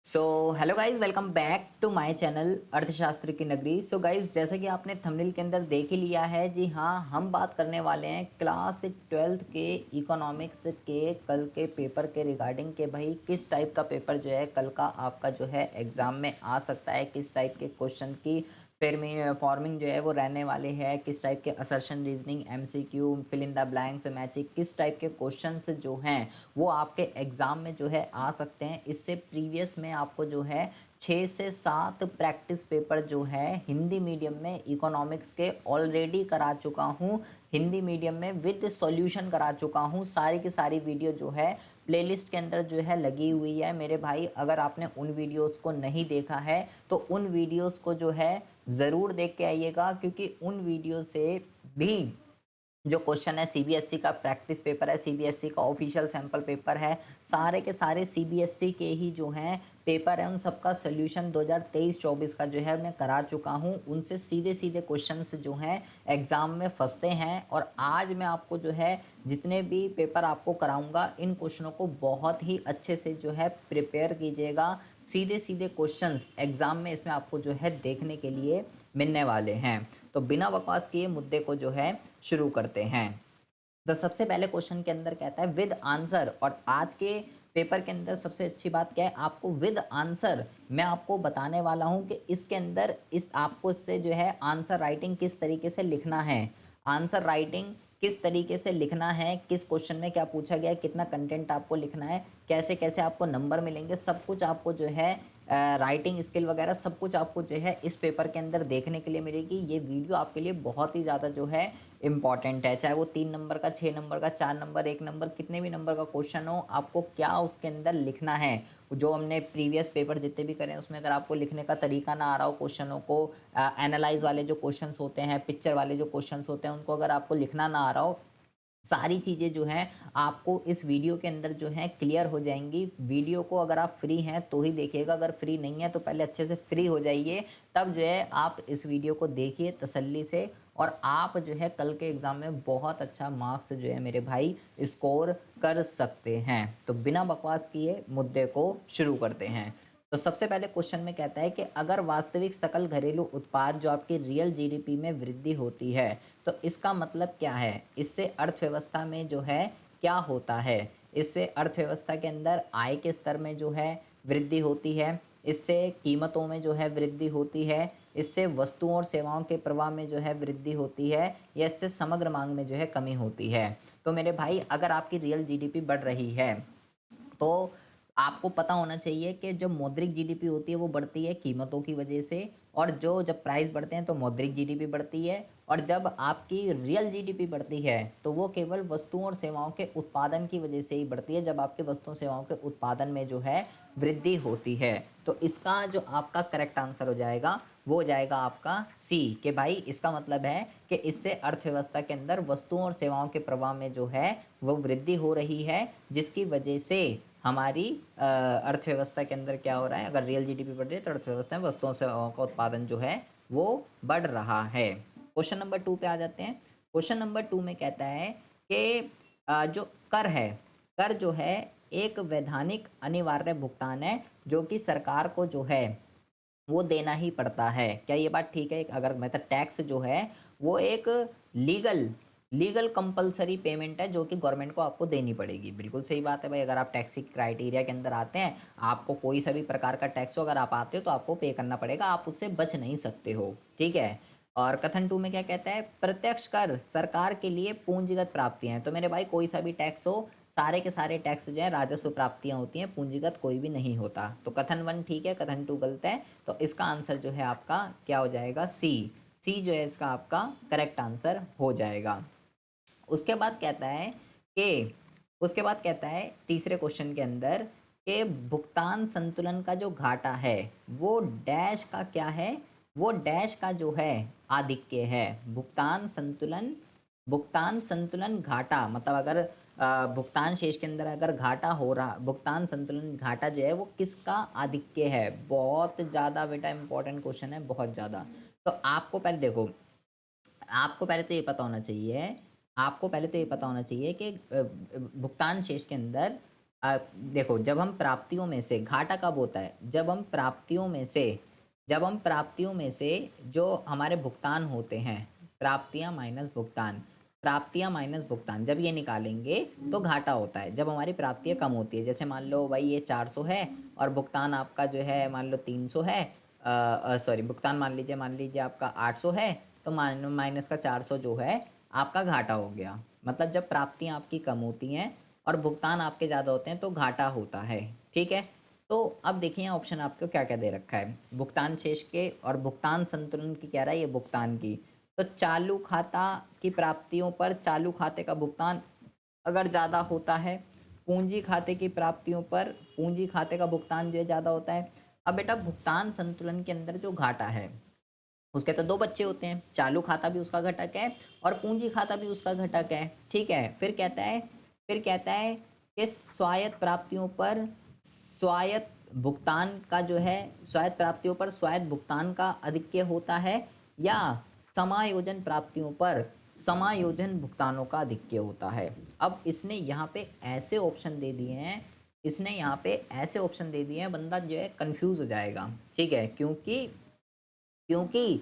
So hello guys, welcome back to my channel अर्थशास्त्र की नगरी। सो गाइज, जैसा कि आपने थंबनेल के अंदर देख ही लिया है, जी हाँ, हम बात करने वाले हैं क्लास 12th के इकोनॉमिक्स के कल के पेपर के रिगार्डिंग के भाई किस टाइप का पेपर जो है कल का आपका जो है एग्ज़ाम में आ सकता है, किस टाइप के क्वेश्चन की फिर में फॉर्मिंग जो है वो रहने वाले हैं, किस टाइप के assertion reasoning, MCQ, fill in the blanks, matching, किस टाइप के क्वेश्चंस जो हैं वो आपके एग्ज़ाम में जो है आ सकते हैं। इससे प्रीवियस में आपको जो है 6 से 7 प्रैक्टिस पेपर जो है हिंदी मीडियम में इकोनॉमिक्स के ऑलरेडी करा चुका हूँ, हिंदी मीडियम में विद सॉल्यूशन करा चुका हूँ। सारी की सारी वीडियो जो है प्लेलिस्ट के अंदर जो है लगी हुई है मेरे भाई। अगर आपने उन वीडियोस को नहीं देखा है तो उन वीडियोस को जो है ज़रूर देख के आइएगा, क्योंकि उन वीडियो से भी जो क्वेश्चन है सीबीएसई का प्रैक्टिस पेपर है, सीबीएसई का ऑफिशियल सैंपल पेपर है, सारे के सारे सीबीएसई के ही जो हैं पेपर है, उन सबका सोल्यूशन 2023-24 का जो है मैं करा चुका हूं। उनसे सीधे सीधे क्वेश्चंस जो हैं एग्ज़ाम में फंसते हैं। और आज मैं आपको जो है जितने भी पेपर आपको कराऊंगा इन क्वेश्चनों को बहुत ही अच्छे से जो है प्रिपेयर कीजिएगा। सीधे सीधे क्वेश्चंस एग्ज़ाम में इसमें आपको जो है देखने के लिए मिलने वाले हैं। तो बिना बकवास किए मुद्दे को जो है शुरू करते हैं। तो सबसे पहले क्वेश्चन के अंदर कहता है विद आंसर, और आज के पेपर के अंदर सबसे अच्छी बात क्या है, आपको विद आंसर मैं आपको बताने वाला हूं कि इसके अंदर इस आपको इससे जो है आंसर राइटिंग किस तरीके से लिखना है, आंसर राइटिंग किस तरीके से लिखना है, किस क्वेश्चन में क्या पूछा गया है, कितना कंटेंट आपको लिखना है, कैसे कैसे आपको नंबर मिलेंगे, सब कुछ आपको जो है राइटिंग स्किल वगैरह सब कुछ आपको जो है इस पेपर के अंदर देखने के लिए मिलेगी। ये वीडियो आपके लिए बहुत ही ज़्यादा जो है इम्पॉर्टेंट है, चाहे वो 3 नंबर का, 6 नंबर का, 4 नंबर, 1 नंबर, कितने भी नंबर का क्वेश्चन हो, आपको क्या उसके अंदर लिखना है। जो हमने प्रीवियस पेपर जितने भी करें उसमें अगर आपको लिखने का तरीका ना आ रहा हो, क्वेश्चनों को एनालाइज वाले जो क्वेश्चंस होते हैं, पिक्चर वाले जो क्वेश्चंस होते हैं, उनको अगर आपको लिखना ना आ रहा हो, सारी चीज़ें जो हैं आपको इस वीडियो के अंदर जो है क्लियर हो जाएंगी। वीडियो को अगर आप फ्री हैं तो ही देखिएगा, अगर फ्री नहीं है तो पहले अच्छे से फ्री हो जाइए, तब जो है आप इस वीडियो को देखिए तसल्ली से, और आप जो है कल के एग्ज़ाम में बहुत अच्छा मार्क्स जो है मेरे भाई स्कोर कर सकते हैं। तो बिना बकवास किए मुद्दे को शुरू करते हैं। तो सबसे पहले क्वेश्चन में कहता है कि अगर वास्तविक सकल घरेलू उत्पाद जो आपकी रियल जीडीपी में वृद्धि होती है तो इसका मतलब क्या है, इससे अर्थव्यवस्था में जो है क्या होता है। इससे अर्थव्यवस्था के अंदर आय के स्तर में जो है वृद्धि होती है, इससे कीमतों में जो है वृद्धि होती है, इससे वस्तुओं और सेवाओं के प्रवाह में जो है वृद्धि होती है, या इससे समग्र मांग में जो है कमी होती है। तो मेरे भाई, अगर आपकी रियल जीडीपी बढ़ रही है तो आपको पता होना चाहिए कि जो मौद्रिक जीडीपी होती है वो बढ़ती है कीमतों की वजह से, और जो जब प्राइस बढ़ते हैं तो मौद्रिक जीडीपी बढ़ती है, और जब आपकी रियल जीडीपी बढ़ती है तो वो केवल वस्तुओं और सेवाओं के उत्पादन की वजह से ही बढ़ती है, जब आपके वस्तुओं सेवाओं के उत्पादन में जो है वृद्धि होती है। तो इसका जो आपका करेक्ट आंसर हो जाएगा वो हो जाएगा आपका सी, कि भाई इसका मतलब है कि इससे अर्थव्यवस्था के अंदर वस्तुओं और सेवाओं के प्रवाह में जो है वो वृद्धि हो रही है, जिसकी वजह से हमारी अर्थव्यवस्था के अंदर क्या हो रहा है, अगर रियल जीडीपी बढ़ रही है तो अर्थव्यवस्था में वस्तुओं सेवाओं का उत्पादन जो है वो बढ़ रहा है। क्वेश्चन नंबर 2 पे आ जाते हैं। क्वेश्चन नंबर 2 में कहता है कि जो कर है, कर जो है एक वैधानिक अनिवार्य भुगतान है जो कि सरकार को जो है वो देना ही पड़ता है। क्या ये बात ठीक है? अगर मतलब टैक्स जो है वो एक लीगल लीगल कंपलसरी पेमेंट है जो कि गवर्नमेंट को आपको देनी पड़ेगी। बिल्कुल सही बात है भाई, अगर आप टैक्स की क्राइटेरिया के अंदर आते हैं, आपको कोई सा भी प्रकार का टैक्स हो, अगर आप आते हो तो आपको पे करना पड़ेगा, आप उससे बच नहीं सकते हो। ठीक है। और कथन 2 में क्या कहता है, प्रत्यक्ष कर सरकार के लिए पूंजीगत प्राप्तियां हैं। तो मेरे भाई, कोई सा भी टैक्स हो, सारे के सारे टैक्स जो है राजस्व प्राप्तियां होती हैं, पूंजीगत कोई भी नहीं होता। तो कथन 1 ठीक है, कथन 2 गलत है। तो इसका आंसर जो है आपका क्या हो जाएगा, सी। सी जो है इसका आपका करेक्ट आंसर हो जाएगा। उसके बाद कहता है कि उसके बाद कहता है तीसरे क्वेश्चन के अंदर कि भुगतान संतुलन का जो घाटा है वो डैश का क्या है, वो डैश का जो है आधिक्य है। भुगतान संतुलन घाटा मतलब अगर भुगतान शेष के अंदर अगर घाटा हो रहा, भुगतान संतुलन घाटा जो है वो किसका आधिक्य है। बहुत ज़्यादा बेटा इंपॉर्टेंट क्वेश्चन है, बहुत ज़्यादा। तो आपको पहले देखो, आपको पहले तो ये पता होना चाहिए, आपको पहले तो ये पता होना चाहिए कि भुगतान शेष के अंदर देखो, जब हम प्राप्तियों में से घाटा कब होता है? जब हम प्राप्तियों में से जो हमारे भुगतान होते हैं, प्राप्तियां माइनस भुगतान जब ये निकालेंगे तो घाटा होता है। जब हमारी प्राप्तियां कम होती है, जैसे मान लो भाई ये 400 है और भुगतान आपका जो है मान लो 300 है, सॉरी, भुगतान मान लीजिए आपका 800 है, तो माइनस का 400 जो है आपका घाटा हो गया। मतलब जब प्राप्तियां आपकी कम होती हैं और भुगतान आपके ज़्यादा होते हैं तो घाटा होता है। ठीक है। तो अब देखिए यहाँ ऑप्शन आपको क्या क्या दे रखा है, भुगतान शेष के और भुगतान संतुलन की कह रहा है ये भुगतान की। तो चालू खाता की प्राप्तियों पर चालू खाते का भुगतान अगर ज़्यादा होता है, पूंजी खाते की प्राप्तियों पर पूंजी खाते का भुगतान जो है ज़्यादा होता है। अब बेटा भुगतान संतुलन के अंदर जो घाटा है उसके तो दो बच्चे होते हैं, चालू खाता भी उसका घटक है और पूंजी खाता भी उसका घटक है। ठीक है। फिर कहता है कि स्वायत्त प्राप्तियों पर स्वायत्त भुगतान का जो है स्वायत्त प्राप्तियों पर स्वायत्त भुगतान का अधिक्य होता है या समायोजन प्राप्तियों पर समायोजन भुगतानों का अधिक्य होता है। अब इसने यहाँ पे ऐसे ऑप्शन दे दिए हैं, बंदा जो है कंफ्यूज हो जाएगा। ठीक है। क्योंकि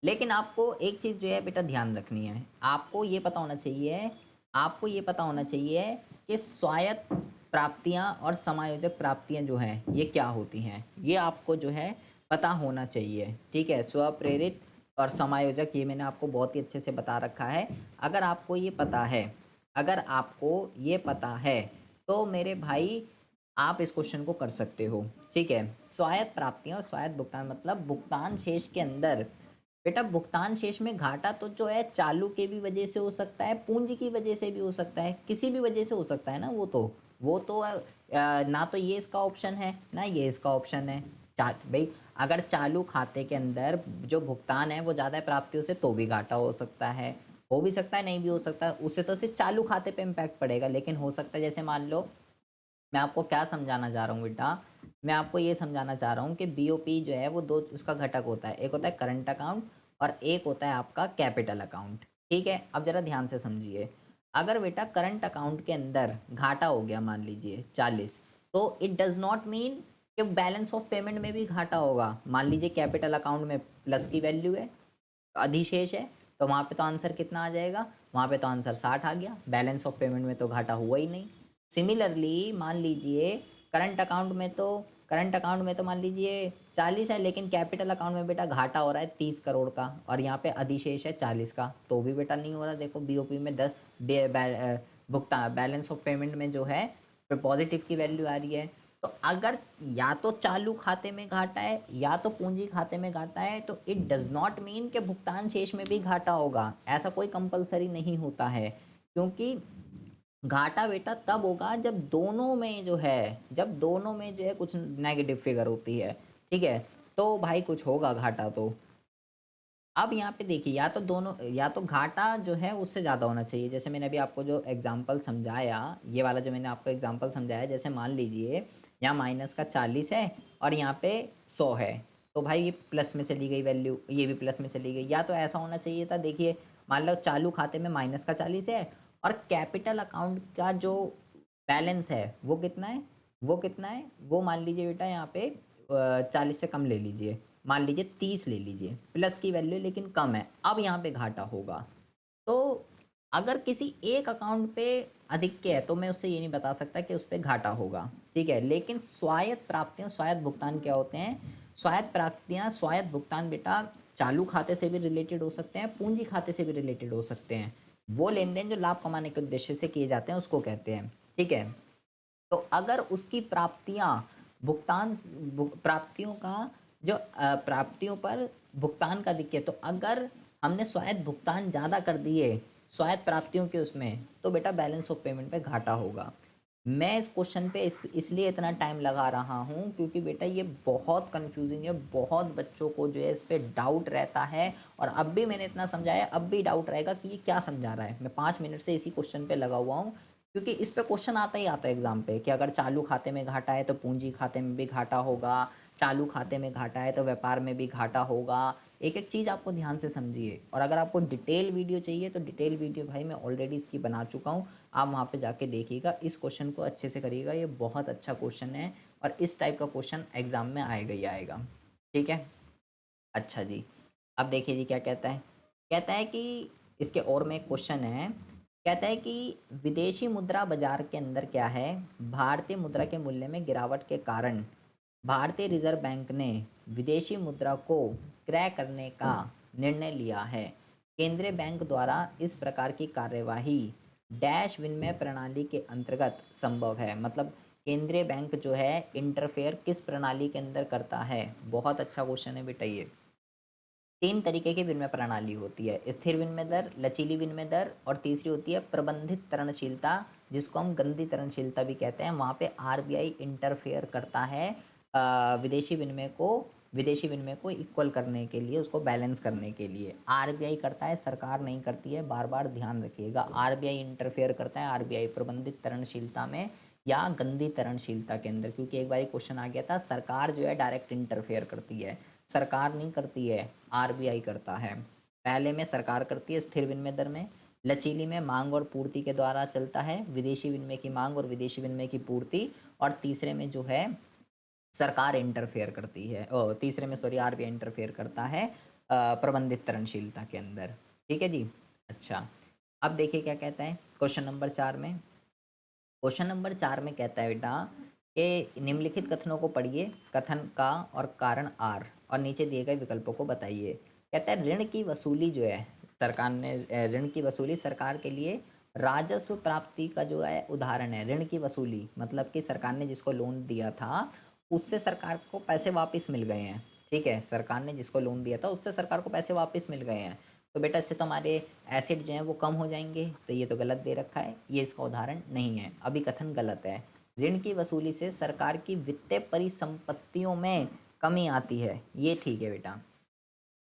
लेकिन आपको एक चीज़ जो है बेटा ध्यान रखनी है, आपको ये पता होना चाहिए कि स्वायत्त प्राप्तियां और समायोजक प्राप्तियां जो हैं ये क्या होती हैं, ये आपको जो है पता होना चाहिए। ठीक है। स्वप्रेरित और समायोजक ये मैंने आपको बहुत ही अच्छे से बता रखा है। अगर आपको ये पता है तो मेरे भाई आप इस क्वेश्चन को कर सकते हो। ठीक है। स्वायत्त प्राप्तियां और स्वायत्त भुगतान मतलब भुगतान शेष के अंदर बेटा भुगतान शेष में घाटा तो जो है चालू के भी वजह से हो सकता है, पूंजी की वजह से भी हो सकता है, किसी भी वजह से हो सकता है ना। ना तो ये इसका ऑप्शन है ना ये इसका ऑप्शन है। भाई अगर चालू खाते के अंदर जो भुगतान है वो ज़्यादा है प्राप्तियों से तो भी घाटा हो भी सकता है, नहीं भी हो सकता है। उससे तो सिर्फ चालू खाते पे इम्पैक्ट पड़ेगा, लेकिन हो सकता है जैसे मान लो मैं आपको क्या समझाना चाह रहा हूँ बेटा, मैं आपको ये समझाना चाह रहा हूँ कि बीओपी जो है वो दो उसका घटक होता है, एक होता है करंट अकाउंट और एक होता है आपका कैपिटल अकाउंट। ठीक है। अब जरा ध्यान से समझिए, अगर बेटा करंट अकाउंट के अंदर घाटा हो गया मान लीजिए 40, तो इट डज नॉट मीन कि बैलेंस ऑफ पेमेंट में भी घाटा होगा। मान लीजिए कैपिटल अकाउंट में प्लस की वैल्यू है, अधिशेष है, तो वहाँ पे तो आंसर कितना आ जाएगा, वहाँ पे तो आंसर 60 आ गया, बैलेंस ऑफ पेमेंट में तो घाटा हुआ ही नहीं। सिमिलरली मान लीजिए करंट अकाउंट में तो मान लीजिए 40 है, लेकिन कैपिटल अकाउंट में बेटा घाटा हो रहा है 30 करोड़ का और यहाँ पे अधिशेष है 40 का, तो भी बेटा नहीं हो रहा। देखो बीओपी में 10 भुगतान बैलेंस ऑफ पेमेंट में जो है पॉजिटिव की वैल्यू आ रही है। तो अगर या तो चालू खाते में घाटा है या तो पूंजी खाते में घाटा है, तो इट डज नॉट मीन कि भुगतान शेष में भी घाटा होगा, ऐसा कोई कंपलसरी नहीं होता है। क्योंकि घाटा बेटा तब होगा जब दोनों में जो है कुछ नेगेटिव फिगर होती है। ठीक है। तो भाई कुछ होगा घाटा तो। अब यहाँ पे देखिए या तो घाटा जो है उससे ज़्यादा होना चाहिए। जैसे मैंने अभी आपको जो एग्जांपल समझाया, ये वाला जो मैंने आपको एग्जांपल समझाया, जैसे मान लीजिए यहाँ माइनस का 40 है और यहाँ पे 100 है, तो भाई ये प्लस में चली गई वैल्यू, ये भी प्लस में चली गई। या तो ऐसा होना चाहिए था, देखिए मान लो चालू खाते में माइनस का 40 है और कैपिटल अकाउंट का जो बैलेंस है वो कितना है वो मान लीजिए बेटा यहाँ पे 40 से कम ले लीजिए, मान लीजिए 30 ले लीजिए, प्लस की वैल्यू लेकिन कम है, अब यहाँ पे घाटा होगा। तो अगर किसी एक अकाउंट पे अधिक है तो मैं उससे ये नहीं बता सकता कि उस पर घाटा होगा। ठीक है। लेकिन स्वायत्त प्राप्तियां स्वायत्त भुगतान क्या होते हैं, स्वायत्त प्राप्तियां स्वायत्त भुगतान बेटा चालू खाते से भी रिलेटेड हो सकते हैं, पूंजी खाते से भी रिलेटेड हो सकते हैं। वो लेन देन जो लाभ कमाने के उद्देश्य से किए जाते हैं उसको कहते हैं। ठीक है। तो अगर उसकी प्राप्तियों का जो प्राप्तियों पर भुगतान का दिक्कत, तो अगर हमने स्वायत्त भुगतान ज़्यादा कर दिए स्वायत्त प्राप्तियों के उसमें, तो बेटा बैलेंस ऑफ पेमेंट पे घाटा होगा। मैं इस क्वेश्चन पे इसलिए इतना टाइम लगा रहा हूँ क्योंकि बेटा ये बहुत कंफ्यूजिंग है, बहुत बच्चों को जो है इस पर डाउट रहता है। और अब भी मैंने इतना समझाया, अब भी डाउट रहेगा कि ये क्या समझा रहा है। मैं 5 मिनट से इसी क्वेश्चन पे लगा हुआ हूँ क्योंकि इस पे क्वेश्चन आता ही आता है एग्जाम पे कि अगर चालू खाते में घाटा है तो पूंजी खाते में भी घाटा होगा, चालू खाते में घाटा है तो व्यापार में भी घाटा होगा, एक एक चीज़ आपको ध्यान से समझिए। और अगर आपको डिटेल वीडियो चाहिए तो डिटेल वीडियो भाई मैं ऑलरेडी इसकी बना चुका हूँ, आप वहाँ पे जाके देखिएगा। इस क्वेश्चन को अच्छे से करिएगा, ये बहुत अच्छा क्वेश्चन है और इस टाइप का क्वेश्चन एग्जाम में आएगा ही आएगा। ठीक है, अच्छा जी। अब देखिए जी क्या कहता है। कहता है कि इसके और में एक क्वेश्चन है। कहता है कि विदेशी मुद्रा बाजार के अंदर क्या है, भारतीय मुद्रा के मूल्य में गिरावट के कारण भारतीय रिजर्व बैंक ने विदेशी मुद्रा को क्रय करने का निर्णय लिया है। केंद्रीय बैंक द्वारा इस प्रकार की कार्यवाही डैश विनिमय प्रणाली के अंतर्गत संभव है। मतलब केंद्रीय बैंक जो है इंटरफेयर किस प्रणाली के अंदर करता है। बहुत अच्छा क्वेश्चन है बेटा ये। तीन तरीके की विनिमय प्रणाली होती है, स्थिर विनिमय दर, लचीली विनिमय दर और तीसरी होती है प्रबंधित तरणशीलता, जिसको हम गंदी तरणशीलता भी कहते हैं। वहाँ पे आरबीआई इंटरफेयर करता है विदेशी विनिमय को इक्वल करने के लिए, उसको बैलेंस करने के लिए आरबीआई करता है, सरकार नहीं करती है। बार बार ध्यान रखिएगा, आरबीआई इंटरफेयर करता है, आरबीआई प्रबंधित तरणशीलता में या गंदी तरणशीलता के अंदर। क्योंकि एक बार क्वेश्चन आ गया था, सरकार जो है डायरेक्ट इंटरफेयर करती है, सरकार नहीं करती है, आरबीआई करता है। पहले में सरकार करती है स्थिर विनिमय दर में, लचीली में मांग और पूर्ति के द्वारा चलता है, विदेशी विनिमय की मांग और विदेशी विनिमय की पूर्ति, और तीसरे में जो है सरकार इंटरफेयर करती है, तीसरे में सॉरी आरबीआई इंटरफेयर करता है प्रबंधित तरणशीलता के अंदर। ठीक है जी, अच्छा। अब देखिए क्या कहता है क्वेश्चन नंबर 4 में। क्वेश्चन नंबर 4 में कहता है बेटा कि निम्नलिखित कथनों को पढ़िए, कथन का और कारण आर, और नीचे दिए गए विकल्पों को बताइए। कहता है ऋण की वसूली जो है, सरकार ने ऋण की वसूली सरकार के लिए राजस्व प्राप्ति का जो है उदाहरण है। ऋण की वसूली मतलब कि सरकार ने जिसको लोन दिया था उससे सरकार को पैसे वापस मिल गए हैं। ठीक है, सरकार ने जिसको लोन दिया था उससे सरकार को पैसे वापस मिल गए हैं, तो बेटा इससे तो हमारे एसिड जो हैं वो कम हो जाएंगे। तो ये तो गलत दे रखा है, ये इसका उदाहरण नहीं है, अभी कथन गलत है। ऋण की वसूली से सरकार की वित्तीय परिसंपत्तियों में कमी आती है, ये ठीक है बेटा।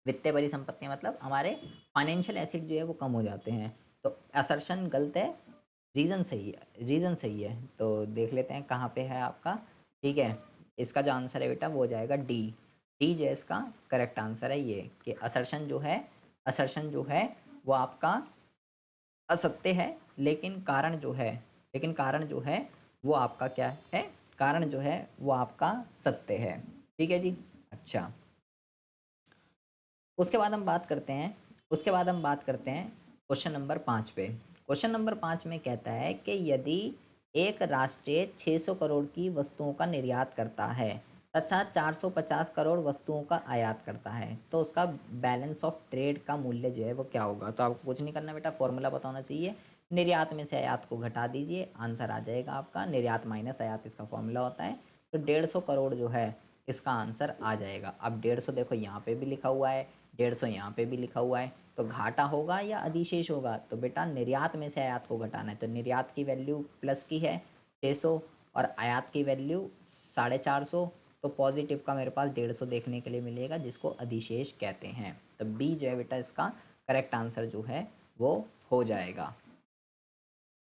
वित्तीय परिसंपत्तियां मतलब हमारे फाइनेंशियल एसिड जो है वो कम हो जाते हैं। तो असर्शन गलत है, रीज़न सही है, रीज़न सही है। तो देख लेते हैं कहाँ पे है आपका। ठीक है, इसका जो आंसर है बेटा वो हो जाएगा डी। डी जो है इसका करेक्ट आंसर है ये, कि असर्शन जो है वो आपका असत्य है, लेकिन कारण जो है वो आपका क्या है, कारण जो है वो आपका सत्य है। ठीक है जी, अच्छा। उसके बाद हम बात करते हैं क्वेश्चन नंबर 5 पे। क्वेश्चन नंबर 5 में कहता है कि यदि एक राष्ट्र 600 करोड़ की वस्तुओं का निर्यात करता है तथा 450 करोड़ वस्तुओं का आयात करता है, तो उसका बैलेंस ऑफ ट्रेड का मूल्य जो है वो क्या होगा। तो आपको कुछ नहीं करना बेटा, फॉर्मूला बताना चाहिए, निर्यात में से आयात को घटा दीजिए, आंसर आ जाएगा आपका। निर्यात माइनस आयात इसका फॉर्मूला होता है। तो 150 करोड़ जो है इसका आंसर आ जाएगा। अब 150 देखो यहाँ पे भी लिखा हुआ है, 150 यहाँ पे भी लिखा हुआ है, तो घाटा होगा या अधिशेष होगा। तो बेटा निर्यात में से आयात को घटाना है, तो निर्यात की वैल्यू प्लस की है 600 और आयात की वैल्यू 450, तो पॉजिटिव का मेरे पास 150 देखने के लिए मिलेगा, जिसको अधिशेष कहते हैं। तो बी जो है बेटा इसका करेक्ट आंसर जो है वो हो जाएगा।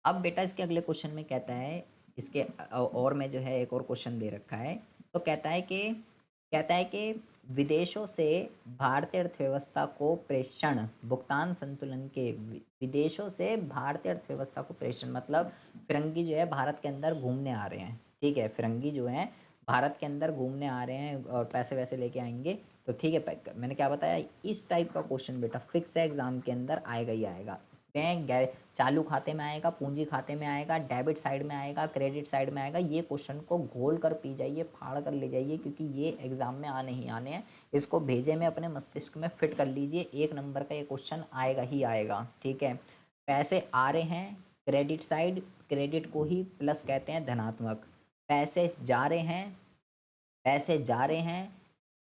अब बेटा इसके अगले क्वेश्चन में कहता है, इसके और में जो है एक और क्वेश्चन दे रखा है। तो कहता है कि विदेशों से भारतीय अर्थव्यवस्था को प्रेषण भुगतान संतुलन के विदेशों से भारतीय अर्थव्यवस्था को प्रेषण मतलब फिरंगी जो है भारत के अंदर घूमने आ रहे हैं। ठीक है, फिरंगी जो है भारत के अंदर घूमने आ रहे हैं और पैसे वैसे लेके आएंगे। तो ठीक है, मैंने क्या बताया, इस टाइप का क्वेश्चन बेटा फिक्स है, एग्जाम के अंदर आएगा ही आएगा। बैंक चालू खाते में आएगा, पूंजी खाते में आएगा, डेबिट साइड में आएगा, क्रेडिट साइड में आएगा। ये क्वेश्चन को घोल कर पी जाइए, फाड़ कर ले जाइए, क्योंकि ये एग्जाम में आने ही आने हैं। इसको भेजे में अपने मस्तिष्क में फिट कर लीजिए, 1 नंबर का ये क्वेश्चन आएगा ही आएगा। ठीक है, पैसे आ रहे हैं क्रेडिट साइड, क्रेडिट को ही प्लस कहते हैं धनात्मक। पैसे जा रहे हैं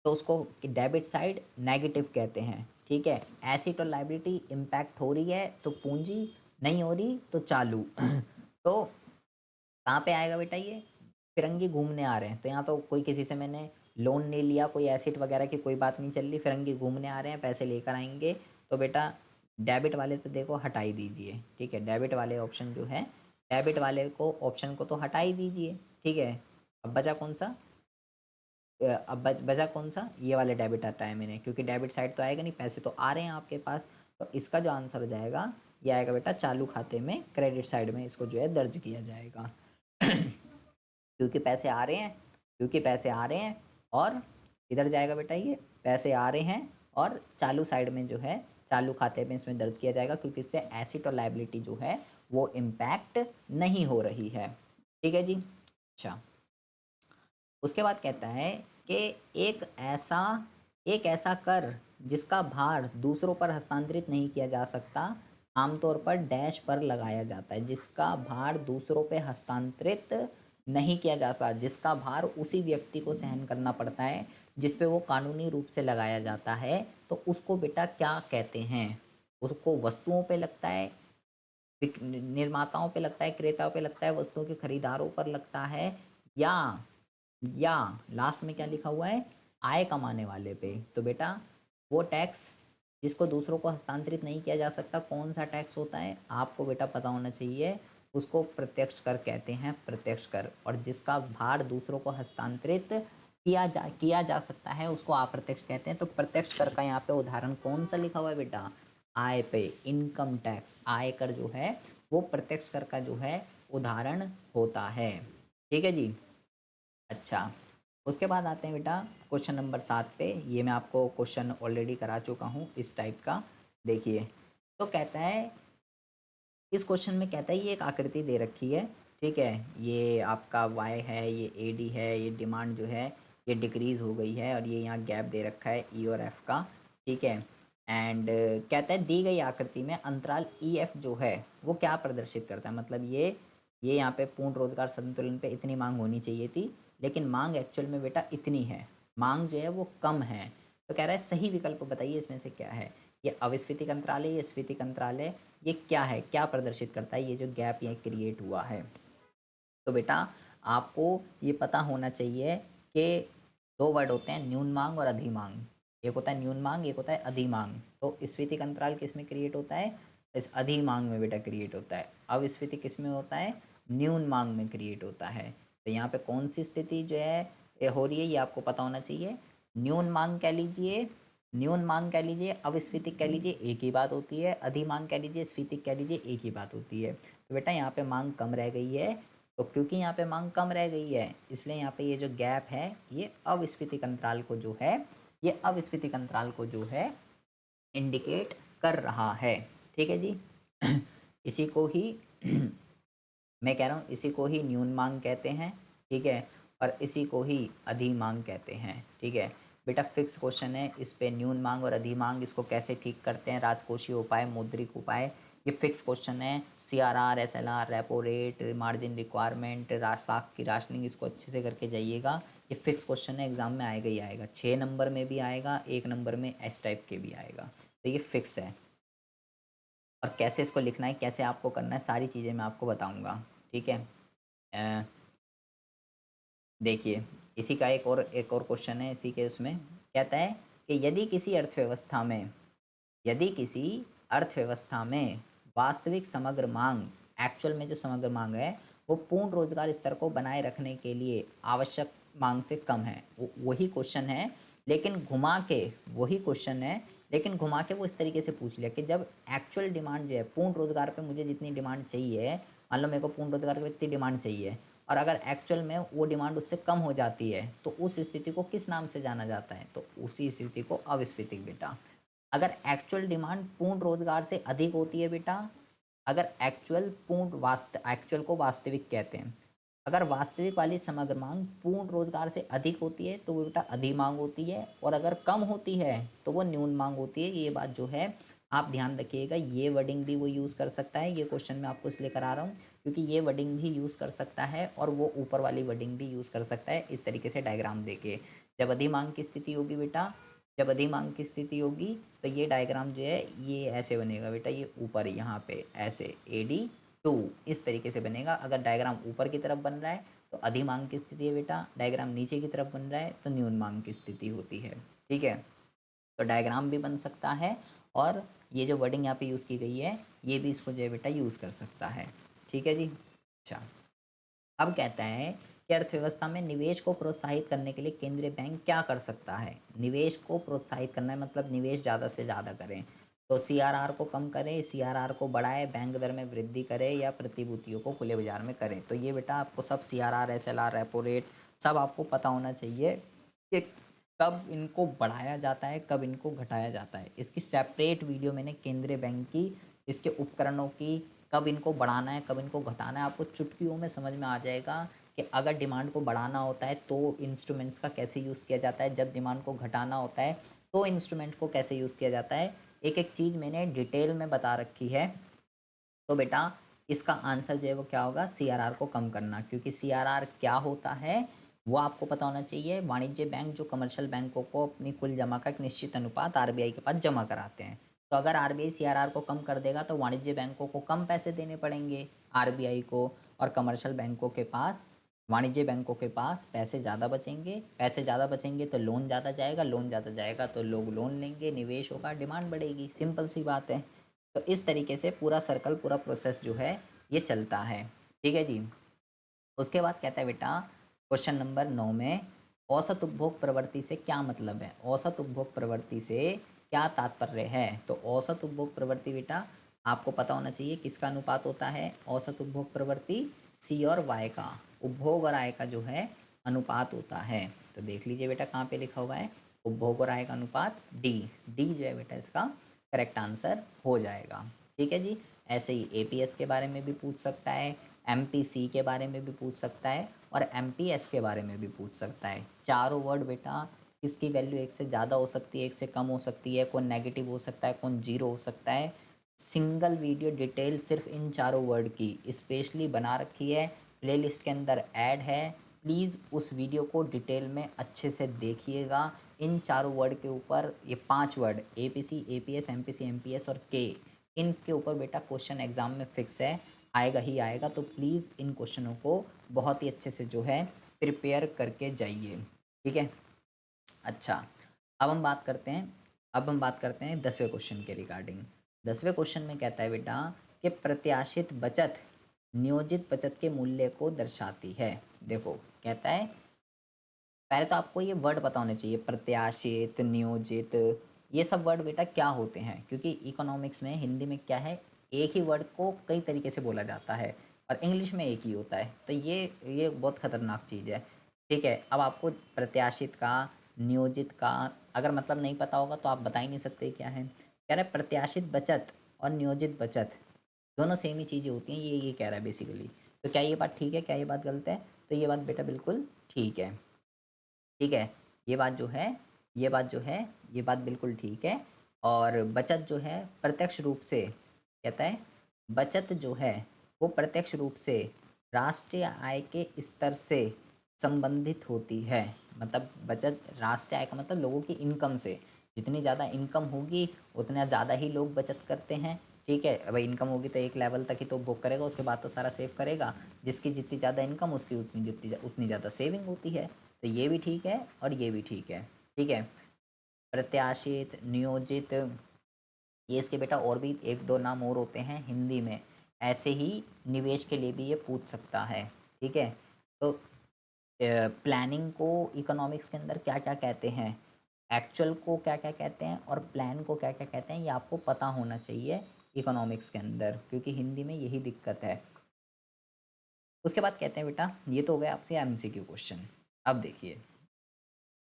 तो उसको डेबिट साइड नेगेटिव कहते हैं। ठीक है, एसेट और लाइबिलिटी इम्पैक्ट हो रही है तो पूंजी, नहीं हो रही तो चालू। तो कहाँ पे आएगा बेटा ये, फिरंगी घूमने आ रहे हैं, तो यहाँ तो कोई किसी से मैंने लोन नहीं लिया, कोई एसेट वगैरह की कोई बात नहीं चल रही, फिरंगी घूमने आ रहे हैं, पैसे लेकर आएंगे। तो बेटा डेबिट वाले तो देखो हटा ही दीजिए। ठीक है, डेबिट वाले ऑप्शन जो है, डेबिट वाले को ऑप्शन को तो हटा ही दीजिए। ठीक है, अब बचा कौन सा, अब बचा कौन सा, ये वाले डेबिट हटाए मैंने, क्योंकि डेबिट साइड तो आएगा नहीं, पैसे तो आ रहे हैं आपके पास। तो इसका जो आंसर हो जाएगा ये आएगा बेटा चालू खाते में, क्रेडिट साइड में इसको जो है दर्ज किया जाएगा। क्योंकि पैसे आ रहे हैं, क्योंकि पैसे आ रहे हैं, और इधर जाएगा बेटा ये पैसे आ रहे हैं, और चालू साइड में जो है चालू खाते में इसमें दर्ज किया जाएगा, क्योंकि इससे एसेट और लायबिलिटी जो है वो इम्पैक्ट नहीं हो रही है। ठीक है जी। अच्छा, उसके बाद कहता है कि एक ऐसा एक ऐसा कर जिसका भार दूसरों पर हस्तांतरित नहीं किया जा सकता आमतौर पर डैश पर लगाया जाता है। जिसका भार दूसरों पे हस्तांतरित नहीं किया जा सकता, जिसका भार उसी व्यक्ति को सहन करना पड़ता है जिस पे वो कानूनी रूप से लगाया जाता है, तो उसको बेटा क्या कहते हैं? उसको वस्तुओं पे लगता है, निर्माताओं पे लगता है, क्रेताओं पे लगता है, वस्तुओं के खरीदारों पर लगता है, या या लास्ट में क्या लिखा हुआ है, आय कमाने वाले पे। तो बेटा वो टैक्स जिसको दूसरों को हस्तांतरित नहीं किया जा सकता, कौन सा टैक्स होता है आपको बेटा पता होना चाहिए, उसको प्रत्यक्ष कर कहते हैं, प्रत्यक्ष कर। और जिसका भार दूसरों को हस्तांतरित किया जा सकता है उसको अप्रत्यक्ष कहते हैं। तो प्रत्यक्ष कर का यहाँ पे उदाहरण कौन सा लिखा हुआ है बेटा, आय पे, इनकम टैक्स, आयकर जो है वो प्रत्यक्ष कर का जो है उदाहरण होता है। ठीक है जी। अच्छा, उसके बाद आते हैं बेटा क्वेश्चन नंबर 7 पे। ये मैं आपको क्वेश्चन ऑलरेडी करा चुका हूँ इस टाइप का। देखिए, तो कहता है, इस क्वेश्चन में कहता है ये एक आकृति दे रखी है, ठीक है, ये आपका वाई है, ये ए डी है, ये डिमांड जो है ये डिक्रीज़ हो गई है, और ये यहाँ गैप दे रखा है ई और एफ का। ठीक है, एंड कहता है दी गई आकृति में अंतराल ई एफ जो है वो क्या प्रदर्शित करता है। मतलब ये यहाँ पे पूर्ण रोजगार संतुलन पे इतनी मांग होनी चाहिए थी, लेकिन मांग एक्चुअल में बेटा इतनी है, मांग जो है वो कम है। तो कह रहा है सही विकल्प बताइए इसमें से क्या है। ये अविस्फीतिक अंतराल है, ये स्फीतिक अंतराल है, ये क्या है, क्या प्रदर्शित करता है ये जो गैप ये क्रिएट हुआ है। तो बेटा आपको ये पता होना चाहिए कि दो वर्ड होते हैं, न्यून मांग और अधि मांग। एक होता है न्यून मांग, एक होता है अधि मांग। तो स्फीतिक अंतराल किस में क्रिएट होता है, इस अधि मांग में बेटा क्रिएट होता है। अविस्फीतिक किस में होता है, न्यून मांग में क्रिएट होता है। तो यहाँ पे कौन सी स्थिति जो है ये हो रही है ये आपको पता होना चाहिए। न्यून मांग कह लीजिए, न्यून मांग कह लीजिए, अविस्फीतिक कह लीजिए, एक ही बात होती है। अधि मांग कह लीजिए, स्फीतिक कह लीजिए, एक ही बात होती है। तो बेटा यहाँ पे मांग कम रह गई है, तो क्योंकि यहाँ पे मांग कम रह गई है इसलिए यहाँ पे ये जो गैप है ये अविस्फीतिक अंतराल को जो है, ये अविस्फीतिक अंतराल को जो है इंडिकेट कर रहा है। ठीक है जी। इसी को ही मैं कह रहा हूँ, इसी को ही न्यून मांग कहते हैं। ठीक है, और इसी को ही अधि मांग कहते हैं। ठीक है बेटा, फिक्स क्वेश्चन है, इस पे न्यून मांग और अधि मांग इसको कैसे ठीक करते हैं, राजकोषीय उपाय, मौद्रिक उपाय, ये फिक्स क्वेश्चन है। CRR, SLR, repo rate, margin requirement, साख की राशनिंग, इसको अच्छे से करके जाइएगा। ये फिक्स क्वेश्चन है, एग्जाम में आएगा ही आएगा, 6 नंबर में भी आएगा, 1 नंबर में एस टाइप के भी आएगा। तो ये फिक्स है, और कैसे इसको लिखना है, कैसे आपको करना है, सारी चीज़ें मैं आपको बताऊँगा। ठीक है, देखिए इसी का एक और क्वेश्चन है इसी के उसमें, कहता है कि यदि किसी अर्थव्यवस्था में वास्तविक समग्र मांग, एक्चुअल में जो समग्र मांग है वो पूर्ण रोजगार स्तर को बनाए रखने के लिए आवश्यक मांग से कम है। वही क्वेश्चन है, लेकिन घुमा के वही क्वेश्चन है, लेकिन घुमा के वो इस तरीके से पूछ लिया कि जब एक्चुअल डिमांड जो है पूर्ण रोजगार पे मुझे जितनी डिमांड चाहिए, मान लो मेरे को पूर्ण रोजगार पे इतनी डिमांड चाहिए, और अगर एक्चुअल में वो डिमांड उससे कम हो जाती है तो उस स्थिति को किस नाम से जाना जाता है, तो उसी स्थिति को अविस्फीतिक बेटा। अगर एक्चुअल डिमांड पूर्ण रोजगार से अधिक होती है बेटा, अगर एक्चुअल को वास्तविक कहते हैं, अगर वास्तविक वाली समग्र मांग पूर्ण रोजगार से अधिक होती है तो वो बेटा अधि मांग होती है, और अगर कम होती है तो वो न्यून मांग होती है। ये बात जो है आप ध्यान रखिएगा, ये वर्डिंग भी वो यूज़ कर सकता है। ये क्वेश्चन मैं आपको इसलिए करा रहा हूँ क्योंकि ये वर्डिंग भी यूज़ कर सकता है और वो ऊपर वाली वर्डिंग भी यूज़ कर सकता है, इस तरीके से डायग्राम देके। जब अधि मांग की स्थिति होगी बेटा, जब अधि मांग की स्थिति होगी तो ये डायग्राम जो है ये ऐसे बनेगा बेटा, ये ऊपर यहाँ पे ऐसे AD2 इस तरीके से बनेगा। अगर डायग्राम ऊपर की तरफ बन रहा है तो अधि मांग की स्थिति है बेटा, डायग्राम नीचे की तरफ बन रहा है तो न्यून मांग की स्थिति होती है। ठीक है, तो डायग्राम भी बन सकता है, और ये जो वर्डिंग यहाँ पे यूज़ की गई है ये भी इसको जो है बेटा यूज़ कर सकता है। ठीक है जी। अच्छा, अब कहता है कि अर्थव्यवस्था में निवेश को प्रोत्साहित करने के लिए केंद्रीय बैंक क्या कर सकता है। निवेश को प्रोत्साहित करना है मतलब निवेश ज़्यादा से ज़्यादा करें। तो सीआरआर को कम करे, सीआरआर को बढ़ाए, बैंक दर में वृद्धि करे या प्रतिभूतियों को खुले बाजार में करे। तो ये बेटा आपको सब सीआरआर, एसएलआर, रेपो रेट सब आपको पता होना चाहिए कि कब इनको बढ़ाया जाता है, कब इनको घटाया जाता है। इसकी सेपरेट वीडियो मैंने केंद्रीय बैंक की, इसके उपकरणों की, कब इनको बढ़ाना है, कब इनको घटाना है, आपको चुटकियों में समझ में आ जाएगा कि अगर डिमांड को बढ़ाना होता है तो इंस्ट्रूमेंट्स का कैसे यूज़ किया जाता है, जब डिमांड को घटाना होता है तो इंस्ट्रूमेंट को कैसे यूज़ किया जाता है। एक एक चीज़ मैंने डिटेल में बता रखी है। तो बेटा इसका आंसर जो है वो क्या होगा, सीआरआर को कम करना। क्योंकि सीआरआर क्या होता है वो आपको पता होना चाहिए। वाणिज्य बैंक जो कमर्शियल बैंकों को अपनी कुल जमा का एक निश्चित अनुपात आरबीआई के पास जमा कराते हैं। तो अगर आरबीआई सीआरआर को कम कर देगा तो वाणिज्य बैंकों को कम पैसे देने पड़ेंगे आरबीआई को, और कमर्शियल बैंकों के पास, वाणिज्य बैंकों के पास पैसे ज़्यादा बचेंगे। पैसे ज़्यादा बचेंगे तो लोन ज़्यादा जाएगा, लोन ज़्यादा जाएगा तो लोग लोन लेंगे, निवेश होगा, डिमांड बढ़ेगी। सिंपल सी बात है। तो इस तरीके से पूरा सर्कल, पूरा प्रोसेस जो है ये चलता है। ठीक है जी। उसके बाद कहता है बेटा क्वेश्चन नंबर 9 में औसत उपभोग प्रवृत्ति से क्या मतलब है। औसत उपभोग प्रवृत्ति से क्या तात्पर्य है। तो औसत उपभोग प्रवृत्ति बेटा आपको पता होना चाहिए किसका अनुपात होता है। औसत उपभोग प्रवृत्ति सी और वाई का, उपभोग और आय का जो है अनुपात होता है। तो देख लीजिए बेटा कहाँ पे लिखा हुआ है, उपभोग और आय का अनुपात डी। डी जो है बेटा इसका करेक्ट आंसर हो जाएगा। ठीक है जी। ऐसे ही एपीएस के बारे में भी पूछ सकता है, एमपीसी के बारे में भी पूछ सकता है और एमपीएस के बारे में भी पूछ सकता है। चारों वर्ड बेटा किसकी वैल्यू एक से ज़्यादा हो सकती है, एक से कम हो सकती है, कौन नेगेटिव हो सकता है, कौन जीरो हो सकता है। सिंगल वीडियो डिटेल सिर्फ इन चारों वर्ड की स्पेशली बना रखी है, प्लेलिस्ट के अंदर ऐड है। प्लीज़ उस वीडियो को डिटेल में अच्छे से देखिएगा। इन चारों वर्ड के ऊपर, ये 5 word APC, APS, MPC, MPS और के, इनके ऊपर बेटा क्वेश्चन एग्जाम में फिक्स है, आएगा ही आएगा। तो प्लीज़ इन क्वेश्चनों को बहुत ही अच्छे से जो है प्रिपेयर करके जाइए। ठीक है। अच्छा, अब हम बात करते हैं 10वें क्वेश्चन के रिगार्डिंग। 10वें क्वेश्चन में कहता है बेटा कि प्रत्याशित बचत नियोजित बचत के मूल्य को दर्शाती है। देखो कहता है, पहले तो आपको ये वर्ड पता होने चाहिए, प्रत्याशित, नियोजित, ये सब वर्ड बेटा क्या होते हैं। क्योंकि इकोनॉमिक्स में हिंदी में क्या है, एक ही वर्ड को कई तरीके से बोला जाता है और इंग्लिश में एक ही होता है। तो ये बहुत ख़तरनाक चीज़ है। ठीक है। अब आपको प्रत्याशित का, नियोजित का अगर मतलब नहीं पता होगा तो आप बता ही नहीं सकते क्या है। कह रहे प्रत्याशित बचत और नियोजित बचत दोनों सेम ही चीज़ें होती हैं, ये कह रहा है बेसिकली। तो क्या ये बात ठीक है, क्या ये बात गलत है। तो ये बात बेटा बिल्कुल ठीक है। ठीक है। ये बात जो है, ये बात जो है, ये बात बिल्कुल ठीक है। और बचत जो है प्रत्यक्ष रूप से, कहता है बचत जो है वो प्रत्यक्ष रूप से राष्ट्रीय आय के स्तर से संबंधित होती है। मतलब बचत राष्ट्रीय आय का मतलब लोगों की इनकम से, जितनी ज़्यादा इनकम होगी उतना ज़्यादा ही लोग बचत करते हैं। ठीक है। भाई इनकम होगी तो एक लेवल तक ही तो उपभोग करेगा, उसके बाद तो सारा सेव करेगा। जिसकी जितनी ज़्यादा इनकम उसकी उतनी ज़्यादा सेविंग होती है। तो ये भी ठीक है और ये भी ठीक है। ठीक है। प्रत्याशित, नियोजित, ये इसके बेटा और भी एक दो नाम और होते हैं हिंदी में। ऐसे ही निवेश के लिए भी ये पूछ सकता है। ठीक है। तो प्लानिंग को इकोनॉमिक्स के अंदर क्या क्या कहते हैं, एक्चुअल को क्या क्या कहते हैं और प्लान को क्या क्या कहते हैं, ये आपको पता होना चाहिए इकोनॉमिक्स के अंदर, क्योंकि हिंदी में यही दिक्कत है। उसके बाद कहते हैं बेटा, ये तो हो गया आपसे एमसीक्यू क्वेश्चन। अब देखिए,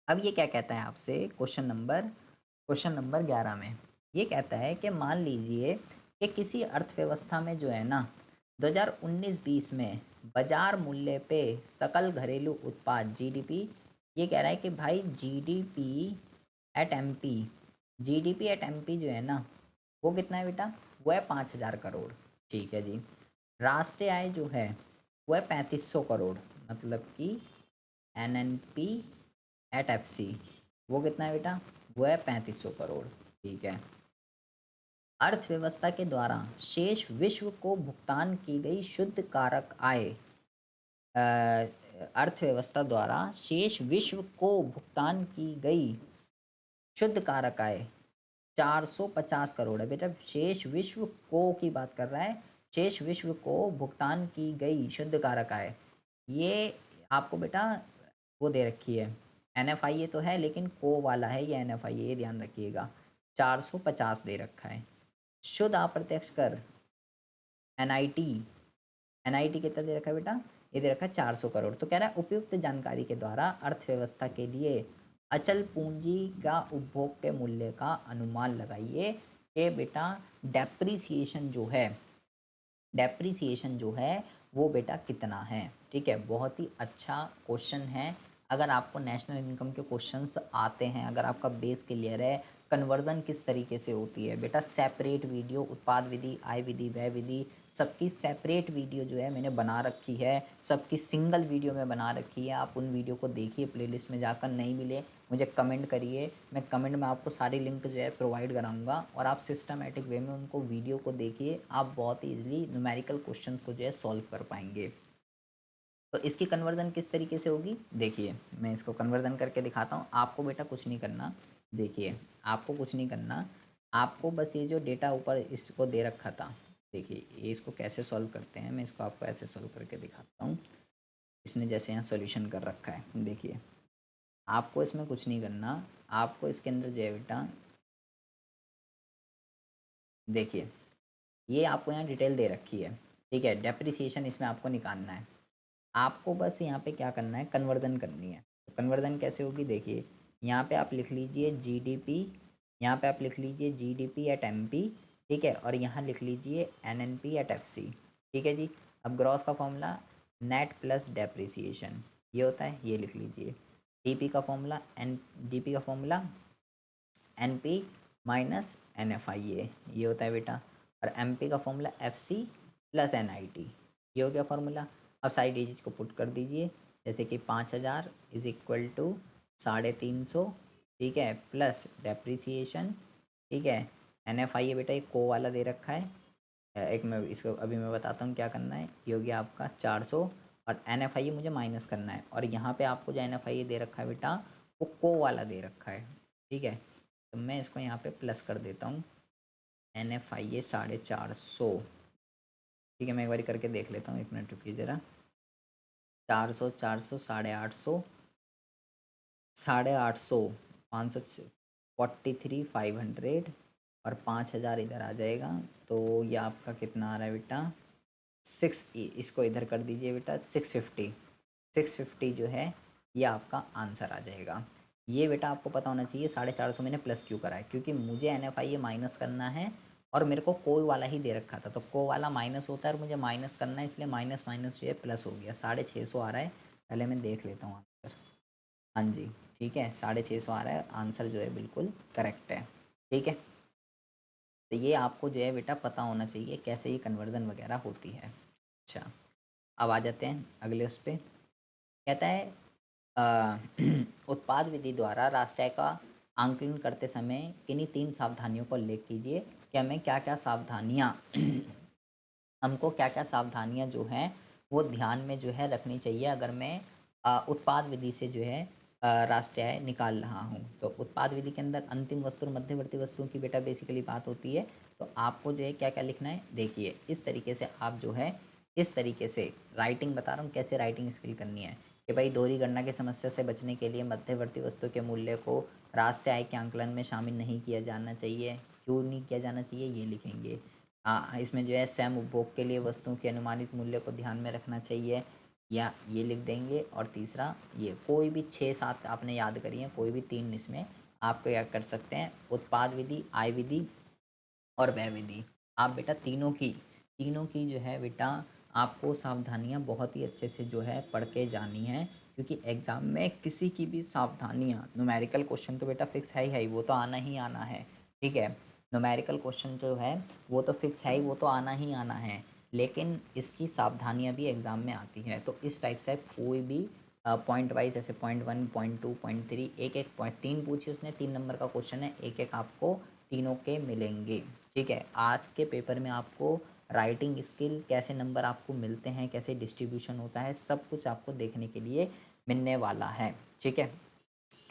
अब ये क्या कहता है आपसे क्वेश्चन नंबर 11 में ये कहता है कि मान लीजिए कि किसी अर्थव्यवस्था में जो है ना 2019-20 में बाजार मूल्य पे सकल घरेलू उत्पाद जीडीपी, ये कह रहा है कि भाई जीडीपी एट एमपी जो है ना वो कितना है बेटा, वो है 5,000 करोड़। ठीक है जी। राष्ट्रीय आय जो है वो है 3500 करोड़, मतलब कि एनएनपी एट एफसी वो कितना है बेटा, वो है 3500 करोड़। ठीक है। अर्थव्यवस्था के द्वारा शेष विश्व को भुगतान की गई शुद्ध कारक आय, अर्थव्यवस्था द्वारा शेष विश्व को भुगतान की गई शुद्ध कारक आय 450 करोड़ है बेटा। शेष विश्व को की बात कर रहा है, शेष विश्व को भुगतान की गई शुद्ध कारक आय, ये आपको बेटा वो दे रखी है, NFIA तो है लेकिन को वाला है ये NFIA, ये ध्यान रखिएगा। 450 दे रखा है। शुद्ध अप्रत्यक्ष कर NIT, NIT कितना दे रखा है बेटा, ये दे रखा है 400 करोड़। तो कह रहा है उपयुक्त जानकारी के द्वारा अर्थव्यवस्था के लिए अचल पूंजी का उपभोग के मूल्य का अनुमान लगाइए कि बेटा डेप्रिसिएशन जो है वो बेटा कितना है। ठीक है, बहुत ही अच्छा क्वेश्चन है। अगर आपको नेशनल इनकम के क्वेश्चंस आते हैं, अगर आपका बेस क्लियर है, कन्वर्जन किस तरीके से होती है बेटा, सेपरेट वीडियो उत्पाद विधि, आय विधि, व्यय विधि, सबकी सेपरेट वीडियो जो है मैंने बना रखी है, सबकी सिंगल वीडियो में बना रखी है। आप उन वीडियो को देखिए, प्लेलिस्ट में जाकर नहीं मिले मुझे कमेंट करिए, मैं कमेंट में आपको सारी लिंक जो है प्रोवाइड कराऊंगा और आप सिस्टमेटिक वे में उनको वीडियो को देखिए, आप बहुत ईजिली न्यूमेरिकल क्वेश्चंस को जो है सॉल्व कर पाएंगे। तो इसकी कन्वर्जन किस तरीके से होगी, देखिए मैं इसको कन्वर्जन करके दिखाता हूँ। आपको बेटा कुछ नहीं करना, देखिए आपको कुछ नहीं करना, आपको बस ये जो डेटा ऊपर इसको दे रखा था, देखिए ये इसको कैसे सॉल्व करते हैं, मैं इसको आपको ऐसे सॉल्व करके दिखाता हूँ। इसने जैसे यहाँ सॉल्यूशन कर रखा है, देखिए आपको इसमें कुछ नहीं करना, आपको इसके अंदर जो है बेटा देखिए ये आपको यहाँ डिटेल दे रखी है। ठीक है, डेप्रिसिएशन इसमें आपको निकालना है। आपको बस यहाँ पे क्या करना है, कन्वर्जन करनी है। तो कन्वर्जन कैसे होगी, देखिए यहाँ पे आप लिख लीजिए जीडीपी, यहाँ पे आप लिख लीजिए जीडीपी एट एमपी, ठीक है, और यहाँ लिख लीजिए एनएनपी एट एफसी। ठीक है जी। अब ग्रॉस का फॉर्मूला नेट प्लस डेप्रिसिएशन ये होता है, ये लिख लीजिए। डीपी का फॉर्मूला डीपी का फॉर्मूला एनपी माइनस एनएफआईए ये होता है बेटा, और एमपी का फॉर्मूला एफसी प्लस एनआईटी ये हो गया फॉर्मूला। अब सारी डिजिट को पुट कर दीजिए, जैसे कि 5000 इज इक्वल टू 350, ठीक है, प्लस डेप्रिसिएशन, ठीक है, NFIA बेटा एक को वाला दे रखा है, एक मैं इसको अभी मैं बताता हूँ क्या करना है। ये हो गया आपका 400 और NFIA मुझे माइनस करना है, और यहाँ पे आपको जो NFIA दे रखा है बेटा वो को वाला दे रखा है। ठीक है, तो मैं इसको यहाँ पे प्लस कर देता हूँ, NFIA 450। ठीक है, मैं एक बार करके देख लेता हूँ, 1 मिनट रुकिए ज़रा। 400 400 850, 850, 500, 43 500 और 5000 इधर आ जाएगा। तो ये आपका कितना आ रहा है बेटा, इसको इधर कर दीजिए बेटा, 650 जो है ये आपका आंसर आ जाएगा। ये बेटा आपको पता होना चाहिए 450 मैंने प्लस क्यों करा है, क्योंकि मुझे NFIA माइनस करना है और मेरे को कोई वाला ही दे रखा था, तो को वाला माइनस होता है और मुझे माइनस करना है, इसलिए माइनस माइनस जो है प्लस हो गया। 650 आ रहा है, पहले मैं देख लेता हूँ आंसर। हाँ जी, ठीक है, 650 आ रहा है, आंसर जो है बिल्कुल करेक्ट है। ठीक है, तो ये आपको जो है बेटा पता होना चाहिए कैसे ये कन्वर्ज़न वगैरह होती है। अच्छा, अब आ जाते हैं अगले उस पे। कहता है अ, उत्पाद विधि द्वारा राष्ट्र का आंकलन करते समय किन्हीं 3 सावधानियों को उल्लेख कीजिए कि हमें क्या-क्या सावधानियाँ हमको क्या-क्या सावधानियाँ जो हैं वो ध्यान में जो है रखनी चाहिए, अगर मैं उत्पाद विधि से जो है राष्ट्र आय निकाल रहा हूँ। तो उत्पाद विधि के अंदर अंतिम वस्तु और मध्यवर्ती वस्तुओं की बेटा बेसिकली बात होती है। तो आपको जो है क्या-क्या लिखना है, देखिए इस तरीके से आप जो है इस तरीके से राइटिंग बता रहा हूँ कैसे राइटिंग स्किल करनी है कि भाई दोहरी गणना की समस्या से बचने के लिए मध्यवर्ती वस्तु के मूल्य को राष्ट्रीय आय के आंकलन में शामिल नहीं किया जाना चाहिए। क्यों नहीं किया जाना चाहिए ये लिखेंगे। इसमें जो है स्वयं उपभोग के लिए वस्तुओं के अनुमानित मूल्य को ध्यान में रखना चाहिए, या ये लिख देंगे। और तीसरा ये कोई भी 6-7 आपने याद करी है, कोई भी 3 इसमें आपको याद कर सकते हैं, उत्पाद विधि, आय विधि और व्यय विधि। आप बेटा तीनों की जो है बेटा आपको सावधानियाँ बहुत ही अच्छे से जो है पढ़ के जानी है, क्योंकि एग्ज़ाम में किसी की भी सावधानियाँ, न्यूमेरिकल क्वेश्चन तो बेटा फिक्स है ही, वो तो आना ही आना है। ठीक है, न्यूमेरिकल क्वेश्चन जो है वो तो फिक्स है ही, वो तो आना ही आना है, लेकिन इसकी सावधानियाँ भी एग्ज़ाम में आती हैं। तो इस टाइप से कोई भी पॉइंट वाइज ऐसे पॉइंट 1, पॉइंट 2, पॉइंट 3, एक पॉइंट 3 पूछे उसने, 3 नंबर का क्वेश्चन है, एक आपको तीनों के मिलेंगे। ठीक है, आज के पेपर में आपको राइटिंग स्किल कैसे नंबर आपको मिलते हैं, कैसे डिस्ट्रीब्यूशन होता है, सब कुछ आपको देखने के लिए मिलने वाला है। ठीक है,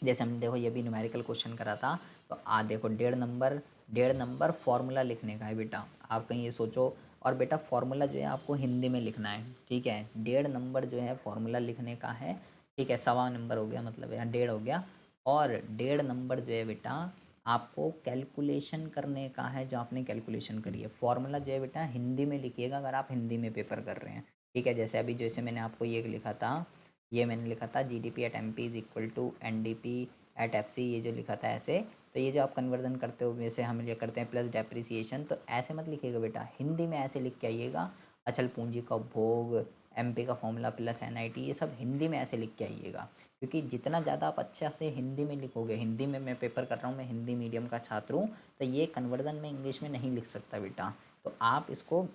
जैसे हमने देखो ये भी न्यूमेरिकल क्वेश्चन करा था, तो देखो 1.5 नंबर फार्मूला लिखने का है बेटा। आप कहीं ये सोचो और बेटा फॉर्मूला जो है आपको हिंदी में लिखना है, ठीक है। 1.5 नंबर जो है फॉर्मूला लिखने का है, ठीक है। 1.25 नंबर हो गया, मतलब यहाँ 1.5 हो गया। और 1.5 नंबर जो है बेटा आपको कैलकुलेशन करने का है, जो आपने कैलकुलेशन करी है। फॉर्मूला जो है बेटा हिंदी में लिखिएगा अगर आप हिंदी में पेपर कर रहे हैं, ठीक है। जैसे अभी जैसे मैंने आपको ये लिखा था, ये मैंने लिखा था GDP at MP is equal to NDP at FC, ये जो लिखा था ऐसे। तो ये जो आप कन्वर्जन करते हो, जैसे हम ये करते हैं प्लस डेप्रिसिएशन, तो ऐसे मत लिखिएगा बेटा, हिंदी में ऐसे लिख के आइएगा। अचल पूंजी का उपभोग, MP का फॉर्मूला प्लस NIT, ये सब हिंदी में ऐसे लिख के आइएगा। क्योंकि जितना ज़्यादा आप अच्छा से हिंदी में लिखोगे, हिंदी में मैं पेपर कर रहा हूँ, मैं हिंदी मीडियम का छात्र हूँ, तो ये कन्वर्जन में इंग्लिश में नहीं लिख सकता बेटा। तो आप इसको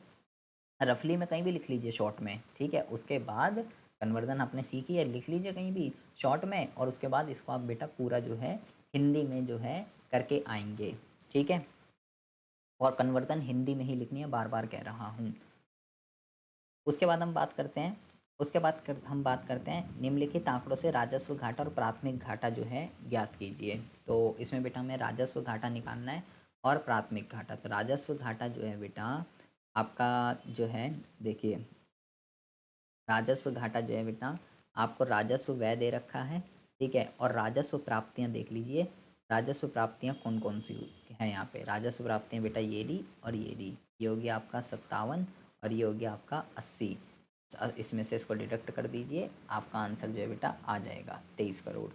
रफली में कहीं भी लिख लीजिए शॉर्ट में, ठीक है। उसके बाद कन्वर्जन आपने सीखी है, लिख लीजिए कहीं भी शॉर्ट में, और उसके बाद इसको आप बेटा पूरा जो है हिंदी में जो है करके आएंगे, ठीक है। और कन्वर्जन हिंदी में ही लिखनी है, बार बार कह रहा हूँ। उसके बाद हम बात करते हैं, हम बात करते हैं निम्नलिखित आंकड़ों से राजस्व घाटा और प्राथमिक घाटा जो है ज्ञात कीजिए। तो इसमें बेटा हमें राजस्व घाटा निकालना है और प्राथमिक घाटा। तो राजस्व घाटा जो है बेटा आपका जो है, देखिए राजस्व घाटा जो है बेटा आपको राजस्व व्यय दे रखा है, ठीक है। और राजस्व प्राप्तियां देख लीजिए, राजस्व प्राप्तियां कौन कौन सी हैं यहाँ पे। राजस्व प्राप्तियां बेटा ये ली और ये ली, ये हो गया आपका 57 और ये हो गया आपका 80। इसमें से इसको डिडक्ट कर दीजिए, आपका आंसर जो है बेटा आ जाएगा 23 करोड़।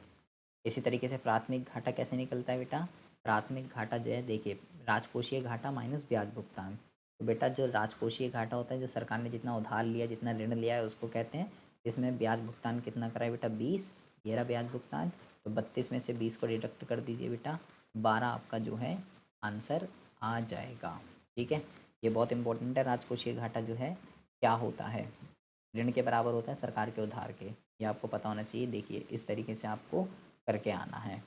इसी तरीके से प्राथमिक घाटा कैसे निकलता है बेटा, प्राथमिक घाटा जो है देखिए राजकोषीय घाटा माइनस ब्याज भुगतान। तो बेटा जो राजकोषीय घाटा होता है, जो सरकार ने जितना उधार लिया, जितना ऋण लिया है, उसको कहते हैं। इसमें ब्याज भुगतान कितना करा है बेटा 20, ये रहा ब्याज भुगतान। तो 32 में से 20 को डिडक्ट कर दीजिए बेटा, 12 आपका जो है आंसर आ जाएगा, ठीक है। ये बहुत इंपॉर्टेंट है, राजकोषीय घाटा जो है क्या होता है, ऋण के बराबर होता है सरकार के उधार के, ये आपको पता होना चाहिए। देखिए इस तरीके से आपको करके आना है।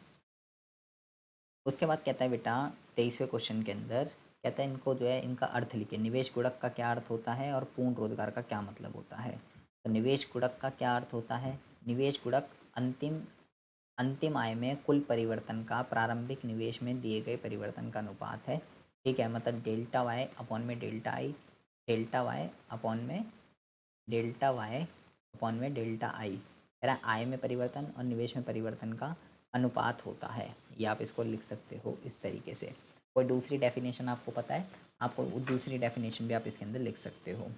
उसके बाद कहता है बेटा 23वें क्वेश्चन के अंदर कहता है इनको जो है इनका अर्थ लिखिए। निवेश गुणक का क्या अर्थ होता है और पूर्ण रोजगार का क्या मतलब होता है। तो निवेश गुणक का क्या अर्थ होता है, निवेश गुणक अंतिम अंतिम आय में कुल परिवर्तन का प्रारंभिक निवेश में दिए गए परिवर्तन का अनुपात है, ठीक है। मतलब डेल्टा वाई अपॉन में delta I, delta y upon में डेल्टा वाई अपॉन में डेल्टा आई, कह रहा है आय में परिवर्तन और निवेश में परिवर्तन का अनुपात होता है। ये आप इसको लिख सकते हो इस तरीके से। कोई दूसरी डेफिनेशन आपको पता है, आपको दूसरी डेफिनेशन भी आप इसके अंदर लिख सकते हो।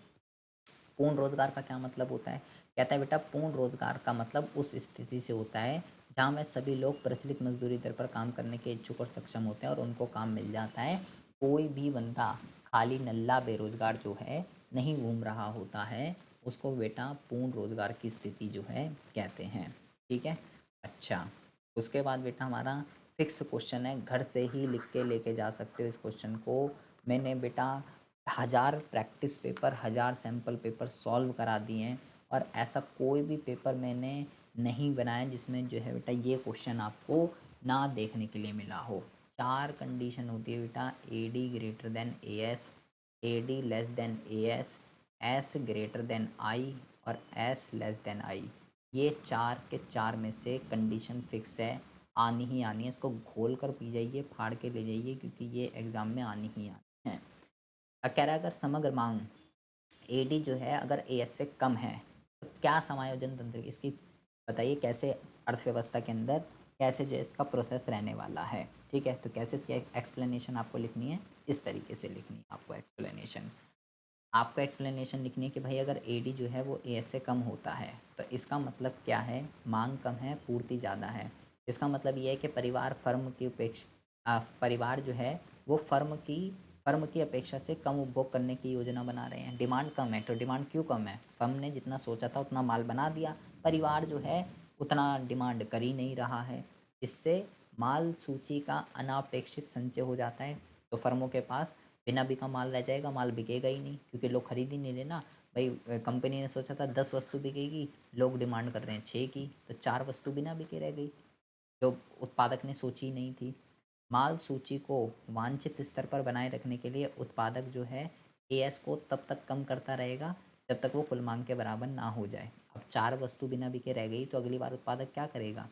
पूर्ण रोजगार का क्या मतलब होता है, कहता है बेटा पूर्ण रोजगार का मतलब उस स्थिति से होता है जहाँ में सभी लोग प्रचलित मजदूरी दर पर काम करने के इच्छुक और सक्षम होते हैं और उनको काम मिल जाता है। कोई भी बंदा खाली नल्ला बेरोजगार जो है नहीं घूम रहा होता है, उसको बेटा पूर्ण रोजगार की स्थिति जो है कहते हैं, ठीक है। अच्छा, उसके बाद बेटा हमारा फिक्स क्वेश्चन है, घर से ही लिख के लेके जा सकते हो इस क्वेश्चन को। मैंने बेटा 1000 practice paper, 1000 sample paper solve करा दिए हैं, और ऐसा कोई भी पेपर मैंने नहीं बनाया जिसमें जो है बेटा ये क्वेश्चन आपको ना देखने के लिए मिला हो। 4 कंडीशन होती है बेटा, AD greater than AS, AD less than AS, S greater than I और S लेस देन I। ये 4 के 4 में से कंडीशन फिक्स है, आनी ही आनी है। इसको घोल कर पी जाइए, फाड़ के ले जाइए, क्योंकि ये एग्ज़ाम में आनी ही आनी है। कह रहा है अगर समग्र मांग AD जो है अगर AS से कम है तो क्या समायोजन तंत्र, इसकी बताइए कैसे अर्थव्यवस्था के अंदर कैसे जो इसका प्रोसेस रहने वाला है, ठीक है। तो कैसे इसकी एक्सप्लेनेशन आपको लिखनी है, इस तरीके से लिखनी है आपको एक्सप्लेनेशन। आपको एक्सप्लेनेशन लिखनी है कि भाई अगर AD जो है वो AS से कम होता है तो इसका मतलब क्या है, मांग कम है पूर्ति ज़्यादा है। इसका मतलब ये है कि परिवार फर्म की परिवार जो है वो फर्म की अपेक्षा से कम उपभोग करने की योजना बना रहे हैं। डिमांड कम है, तो डिमांड क्यों कम है, फर्म ने जितना सोचा था उतना माल बना दिया, परिवार जो है उतना डिमांड कर ही नहीं रहा है। इससे माल सूची का अनापेक्षित संचय हो जाता है, तो फर्मों के पास बिना बिका माल रह जाएगा, माल बिकेगा ही नहीं क्योंकि लोग खरीद ही नहीं लेना। भाई कंपनी ने सोचा था 10 वस्तु बिकेगी, लोग डिमांड कर रहे हैं 6 की, तो 4 वस्तु बिना बिके रह गई, जो उत्पादक ने सोची नहीं थी। माल सूची को वांछित स्तर पर बनाए रखने के लिए उत्पादक जो है AS को तब तक कम करता रहेगा जब तक वो कुल मांग के बराबर ना हो जाए। अब 4 वस्तु बिना बिके रह गई तो अगली बार उत्पादक क्या करेगा,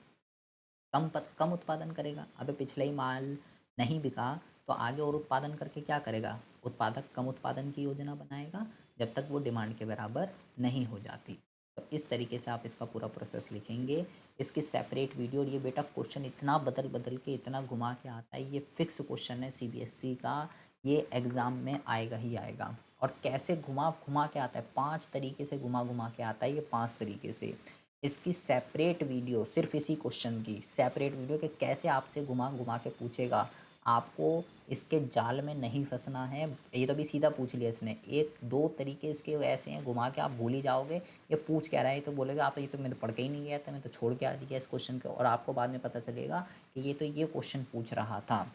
कम उत्पादन करेगा। अबे पिछले ही माल नहीं बिका तो आगे और उत्पादन करके क्या करेगा, उत्पादक कम उत्पादन की योजना बनाएगा जब तक वो डिमांड के बराबर नहीं हो जाती। तो इस तरीके से आप इसका पूरा प्रोसेस लिखेंगे। इसकी सेपरेट वीडियो, और ये बेटा क्वेश्चन इतना बदल बदल के इतना घुमा के आता है, ये फिक्स क्वेश्चन है सीबीएसई का, ये एग्ज़ाम में आएगा ही आएगा। और कैसे घुमा घुमा के आता है, 5 तरीके से घुमा घुमा के आता है ये, 5 तरीके से। इसकी सेपरेट वीडियो, सिर्फ इसी क्वेश्चन की सेपरेट वीडियो कि कैसे आपसे घुमा घुमा के पूछेगा, आपको इसके जाल में नहीं फंसना है। ये तो अभी सीधा पूछ लिया इसने, एक दो तरीके इसके ऐसे हैं घुमा के आप भूल ही जाओगे ये पूछ क्या रहा है। तो बोलेगा आप ये तो मैं तो पढ़ के ही नहीं गया था, मैं तो छोड़ के आ गया इस क्वेश्चन को, और आपको बाद में पता चलेगा कि ये तो ये क्वेश्चन पूछ रहा था।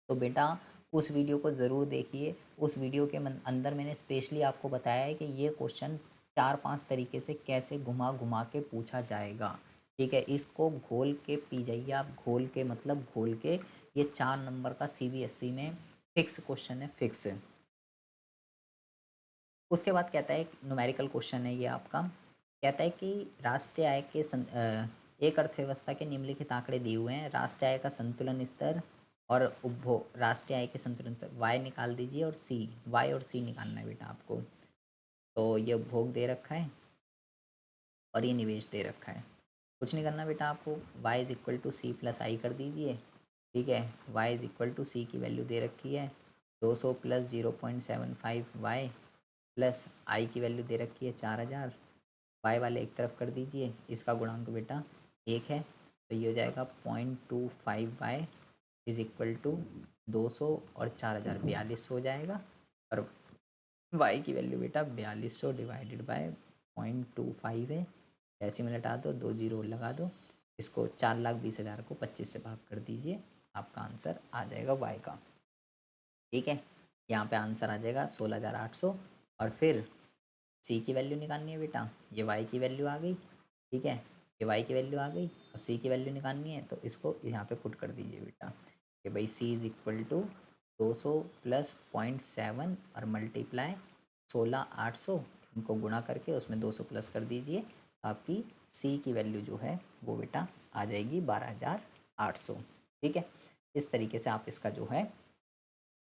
तो बेटा उस वीडियो को ज़रूर देखिए। उस वीडियो के अंदर मैंने स्पेशली आपको बताया है कि ये क्वेश्चन 4-5 तरीके से कैसे घुमा घुमा के पूछा जाएगा। ठीक है, इसको घोल के पी जाइए आप, घोल के मतलब घोल के। ये 4 नंबर का सीबीएसई में फिक्स क्वेश्चन है, फिक्स है। उसके बाद कहता है न्यूमेरिकल क्वेश्चन है ये आपका, कहता है कि राष्ट्रीय आय के एक अर्थव्यवस्था के निम्नलिखित आंकड़े दिए हुए हैं। राष्ट्रीय आय का संतुलन स्तर और उपभोग, राष्ट्रीय आय के संतुलन पर वाई निकाल दीजिए, और सी, वाई और सी निकालना है बेटा आपको। तो ये उपभोग दे रखा है और ये निवेश दे रखा है। कुछ नहीं करना बेटा आपको, y is equal to C plus I कर दीजिए। ठीक है, y is equal to C की वैल्यू दे रखी है 200 प्लस 0.75 वाई प्लस आई की वैल्यू दे रखी है 4000। वाई वाले एक तरफ कर दीजिए, इसका गुणांक बेटा 1 है, तो ये हो जाएगा 0.25 वाई इज इक्वल टू 200 और 4000 4200 हो जाएगा। और वाई की वैल्यू बेटा 4200 डिवाइडेड बाय 0.25 है, डेसिमल हटा दो, 2 जीरो लगा दो, इसको 4,20,000 को 25 से भाग कर दीजिए, आपका आंसर आ जाएगा वाई का। ठीक है, यहाँ पे आंसर आ जाएगा 16,800। और फिर सी की वैल्यू निकालनी है बेटा, ये वाई की वैल्यू आ गई। ठीक है, ये वाई की वैल्यू आ गई, अब सी की वैल्यू निकालनी है, तो इसको यहाँ पे पुट कर दीजिए बेटा कि भाई सी इज़ इक्वल टू 200 प्लस 0.7 और मल्टीप्लाई 16,800, इनको गुणा करके उसमें 200 प्लस कर दीजिए, आपकी सी की वैल्यू जो है वो बेटा आ जाएगी 12,800। ठीक है, इस तरीके से आप इसका जो है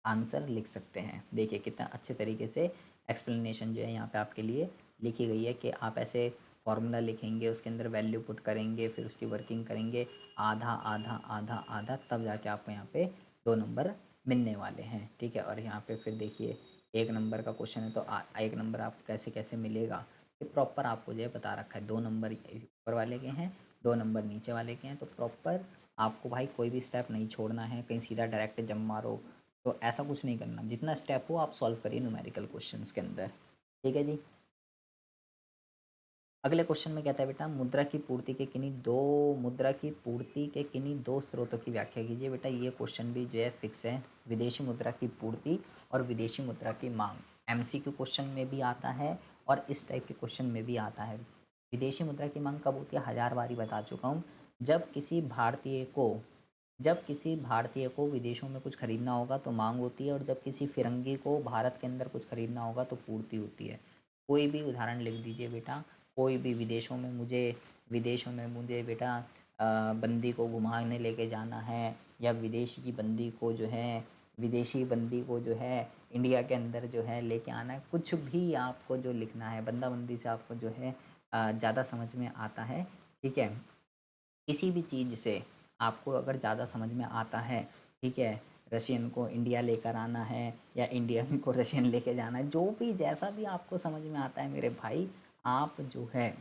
आंसर लिख सकते हैं। देखिए कितना अच्छे तरीके से एक्सप्लेनेशन जो है यहाँ पे आपके लिए लिखी गई है कि आप ऐसे फॉर्मूला लिखेंगे, उसके अंदर वैल्यू पुट करेंगे, फिर उसकी वर्किंग करेंगे, आधा आधा आधा आधा, तब जाके आपको यहाँ पे 2 नंबर मिलने वाले हैं। ठीक है, और यहाँ पे फिर देखिए 1 नंबर का क्वेश्चन है, तो 1 नंबर आपको कैसे कैसे मिलेगा ये प्रॉपर आपको जो है बता रखा है। 2 नंबर ऊपर वाले के हैं, 2 नंबर नीचे वाले के हैं, तो प्रॉपर आपको भाई कोई भी स्टेप नहीं छोड़ना है, कहीं सीधा डायरेक्ट जम मारो, तो ऐसा कुछ नहीं करना। जितना स्टेप हो आप सॉल्व करिए न्यूमेरिकल क्वेश्चंस के अंदर। ठीक है जी। अगले क्वेश्चन में कहता है बेटा मुद्रा की पूर्ति के किन्हीं दो स्रोतों की व्याख्या कीजिए। बेटा ये क्वेश्चन भी जो है फिक्स है, विदेशी मुद्रा की पूर्ति और विदेशी मुद्रा की मांग। एमसीक्यू क्वेश्चन में भी आता है और इस टाइप के क्वेश्चन में भी आता है। विदेशी मुद्रा की मांग कब होती है, 1000 बार ही बता चुका हूँ। जब किसी भारतीय को विदेशों में कुछ खरीदना होगा तो मांग होती है, और जब किसी फिरंगी को भारत के अंदर कुछ खरीदना होगा तो पूर्ति होती है। कोई भी उदाहरण लिख दीजिए बेटा, कोई भी विदेशों में मुझे बेटा बंदी को घुमाने लेके जाना है, या विदेशी बंदी को जो है इंडिया के अंदर जो है लेके आना है, कुछ भी आपको जो लिखना है, बंदी से आपको जो है ज़्यादा समझ में आता है। ठीक है, किसी भी चीज़ से आपको अगर ज़्यादा समझ में आता है, ठीक है, रशियन को इंडिया लेकर आना है या इंडियन को रशियन लेके जाना है, जो भी जैसा भी आपको समझ में आता है मेरे भाई, आप जो है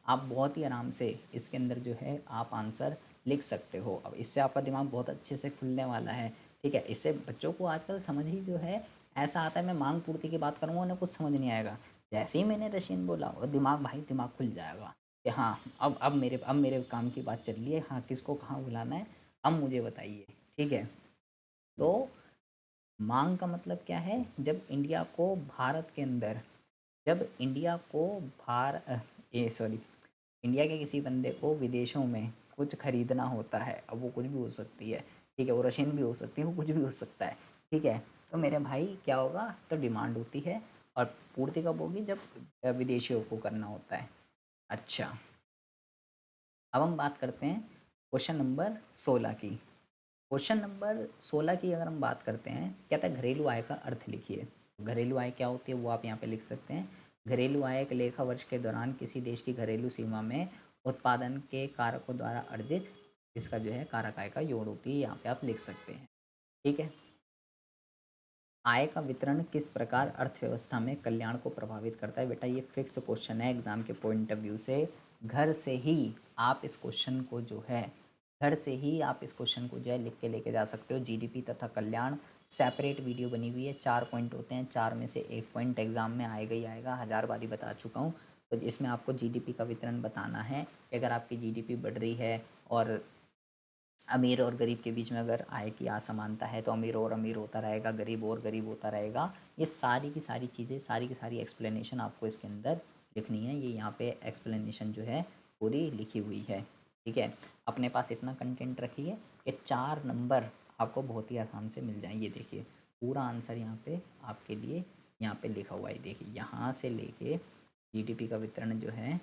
आप बहुत ही आराम से इसके अंदर जो है आप आंसर लिख सकते हो। अब इससे आपका दिमाग बहुत अच्छे से खुलने वाला है। ठीक है, इससे बच्चों को आजकल समझ ही जो है ऐसा आता है, मैं मांग पूर्ति की बात करूँगा उन्हें कुछ समझ नहीं आएगा, जैसे ही मैंने रशियन बोला और दिमाग खुल जाएगा कि हाँ अब मेरे काम की बात चल रही है, हाँ किसको कहाँ बुलाना है, अब मुझे बताइए। ठीक है, तो मांग का मतलब क्या है, जब इंडिया को भार ए सॉरी इंडिया के किसी बंदे को विदेशों में कुछ खरीदना होता है, अब वो कुछ भी हो सकती है। ठीक है, वो रशियन भी हो सकती है, वो कुछ भी हो सकता है। ठीक है, तो मेरे भाई क्या होगा, तो डिमांड होती है, और पूर्ति कब होगी, जब विदेशियों को करना होता है। अच्छा, अब हम बात करते हैं क्वेश्चन नंबर 16 की। क्वेश्चन नंबर 16 की अगर हम बात करते हैं, कहता है घरेलू आय का अर्थ लिखिए। घरेलू आय क्या होती है वो आप यहाँ पे लिख सकते हैं। घरेलू आय एक लेखा वर्ष के दौरान किसी देश की घरेलू सीमा में उत्पादन के कारकों द्वारा अर्जित इसका जो है कारक आय का योग होती है, यहाँ पे आप लिख सकते हैं। ठीक है। आय का वितरण किस प्रकार अर्थव्यवस्था में कल्याण को प्रभावित करता है? बेटा ये फिक्स क्वेश्चन है एग्जाम के पॉइंट ऑफ व्यू से। घर से ही आप इस क्वेश्चन को जो है घर से ही आप इस क्वेश्चन को जो है लिख के लेके जा सकते हो। जीडीपी तथा कल्याण सेपरेट वीडियो बनी हुई है, 4 पॉइंट होते हैं, 4 में से 1 पॉइंट एग्जाम में आएगा ही आएगा, 1000 बारी बता चुका हूँ। तो इसमें आपको जीडीपी का वितरण बताना है कि अगर आपकी जीडीपी बढ़ रही है और अमीर और गरीब के बीच में अगर आय की असमानता है तो अमीर और अमीर होता रहेगा, गरीब और गरीब होता रहेगा। ये सारी की सारी चीज़ें, सारी की सारी एक्सप्लेनेशन आपको इसके अंदर लिखनी है। ये यहाँ पे एक्सप्लेनेशन जो है पूरी लिखी हुई है। ठीक है। अपने पास इतना कंटेंट रखिए कि 4 नंबर आपको बहुत ही आसान से मिल जाए। ये देखिए पूरा आंसर यहाँ पे आपके लिए यहाँ पे लिखा हुआ है। देखिए यहाँ से लेके जीडीपी का वितरण जो है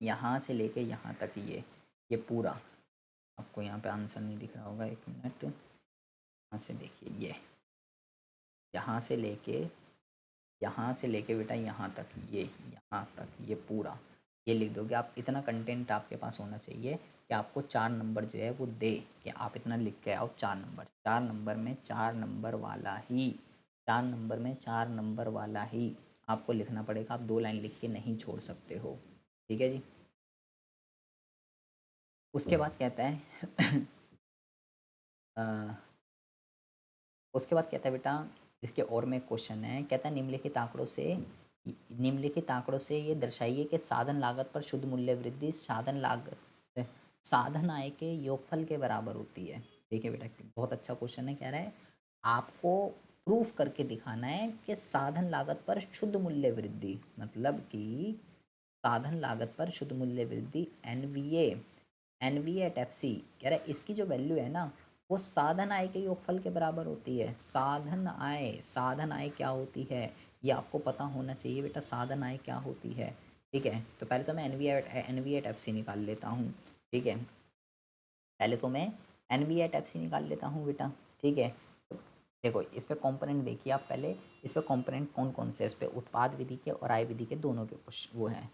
यहाँ से लेके यहाँ तक ये पूरा आपको यहाँ पे आंसर नहीं दिख रहा होगा, 1 मिनट। यहाँ से देखिए ये यहाँ से लेके बेटा यहाँ तक यहाँ तक ये पूरा ये लिख दोगे आप। इतना कंटेंट आपके पास होना चाहिए कि आपको 4 नंबर जो है वो दे कि आप इतना लिख के आओ। 4 नंबर में 4 नंबर वाला ही 4 नंबर में 4 नंबर वाला ही आपको लिखना पड़ेगा। आप 2 लाइन लिख के नहीं छोड़ सकते हो। ठीक है जी। उसके बाद कहता है उसके बाद कहता है बेटा इसके और में क्वेश्चन है, कहता है निम्नलिखित आंकड़ों से ये दर्शाइए कि साधन लागत पर शुद्ध मूल्य वृद्धि साधन आय के योगफल के बराबर होती है। देखिए बेटा बहुत अच्छा क्वेश्चन है। कह रहा है आपको प्रूफ करके दिखाना है कि साधन लागत पर शुद्ध मूल्य वृद्धि, मतलब कि साधन लागत पर शुद्ध मूल्य वृद्धि एनवीए एट एफ सी कह रहा है इसकी जो वैल्यू है ना वो साधन आय के योगफल के बराबर होती है। साधन आय क्या होती है ये आपको पता होना चाहिए बेटा। साधन आय क्या होती है? ठीक है। तो पहले तो मैं एनवीए एट एफ सी निकाल लेता हूँ। ठीक है। पहले तो मैं एनवीए एट एफ सी निकाल लेता हूँ बेटा। ठीक है। देखो इस पे कंपोनेंट देखिए आप पहले। इस पे कंपोनेंट कौन कौन से, इस पे उत्पाद विधि के और आय विधि के दोनों के कुछ वो हैं।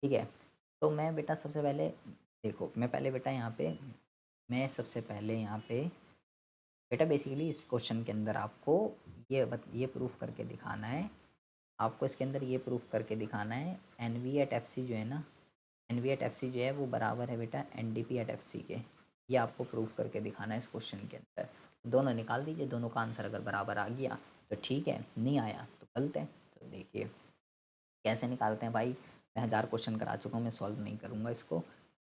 ठीक है। तो मैं बेटा सबसे पहले देखो मैं पहले बेटा यहाँ पे मैं सबसे पहले यहाँ पे बेटा बेसिकली इस क्वेश्चन के अंदर आपको ये प्रूफ करके दिखाना है। आपको इसके अंदर ये प्रूफ करके दिखाना है N V at F C जो है ना, N V at F C जो है वो बराबर है बेटा N D P at F C के। ये आपको प्रूफ करके दिखाना है इस क्वेश्चन के अंदर। दोनों निकाल दीजिए, दोनों का आंसर अगर बराबर आ गया तो ठीक है, नहीं आया तो गलत है। तो देखिए कैसे निकालते हैं भाई। मैं 1000 क्वेश्चन करा चुका हूँ, मैं सॉल्व नहीं करूँगा इसको।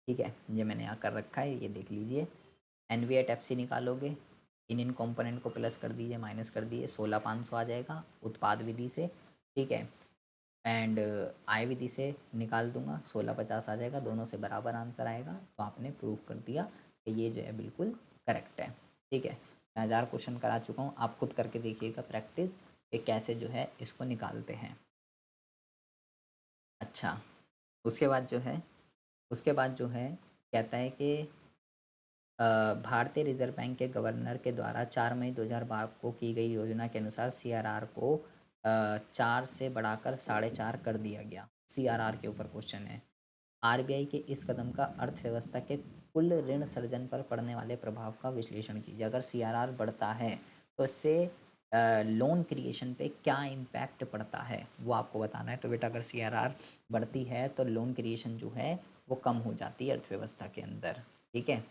ठीक है। ये मैंने यहाँ कर रखा है, ये देख लीजिए। N V at F C निकालोगे, इन कंपोनेंट को प्लस कर दीजिए, माइनस कर दीजिए, 16,500 आ जाएगा उत्पाद विधि से। ठीक है। एंड आय विधि से निकाल दूंगा, 1650 आ जाएगा, दोनों से बराबर आंसर आएगा। तो आपने प्रूफ कर दिया कि ये जो है बिल्कुल करेक्ट है। ठीक है। मैं 1000 क्वेश्चन करा चुका हूँ, आप खुद करके देखिएगा प्रैक्टिस कि कैसे जो है इसको निकालते हैं। अच्छा उसके बाद जो है कहता है कि भारतीय रिजर्व बैंक के गवर्नर के द्वारा 4 मई 2012 को की गई योजना के अनुसार सीआरआर को 4 से बढ़ाकर 4.5 कर दिया गया। सीआरआर के ऊपर क्वेश्चन है। आरबीआई के इस कदम का अर्थव्यवस्था के कुल ऋण सर्जन पर पड़ने वाले प्रभाव का विश्लेषण कीजिए। अगर सीआरआर बढ़ता है तो इससे लोन क्रिएशन पे क्या इम्पैक्ट पड़ता है वो आपको बताना है। तो बेटा अगर सीआरआर बढ़ती है तो लोन क्रिएशन जो है वो कम हो जाती है अर्थव्यवस्था के अंदर। ठीक है।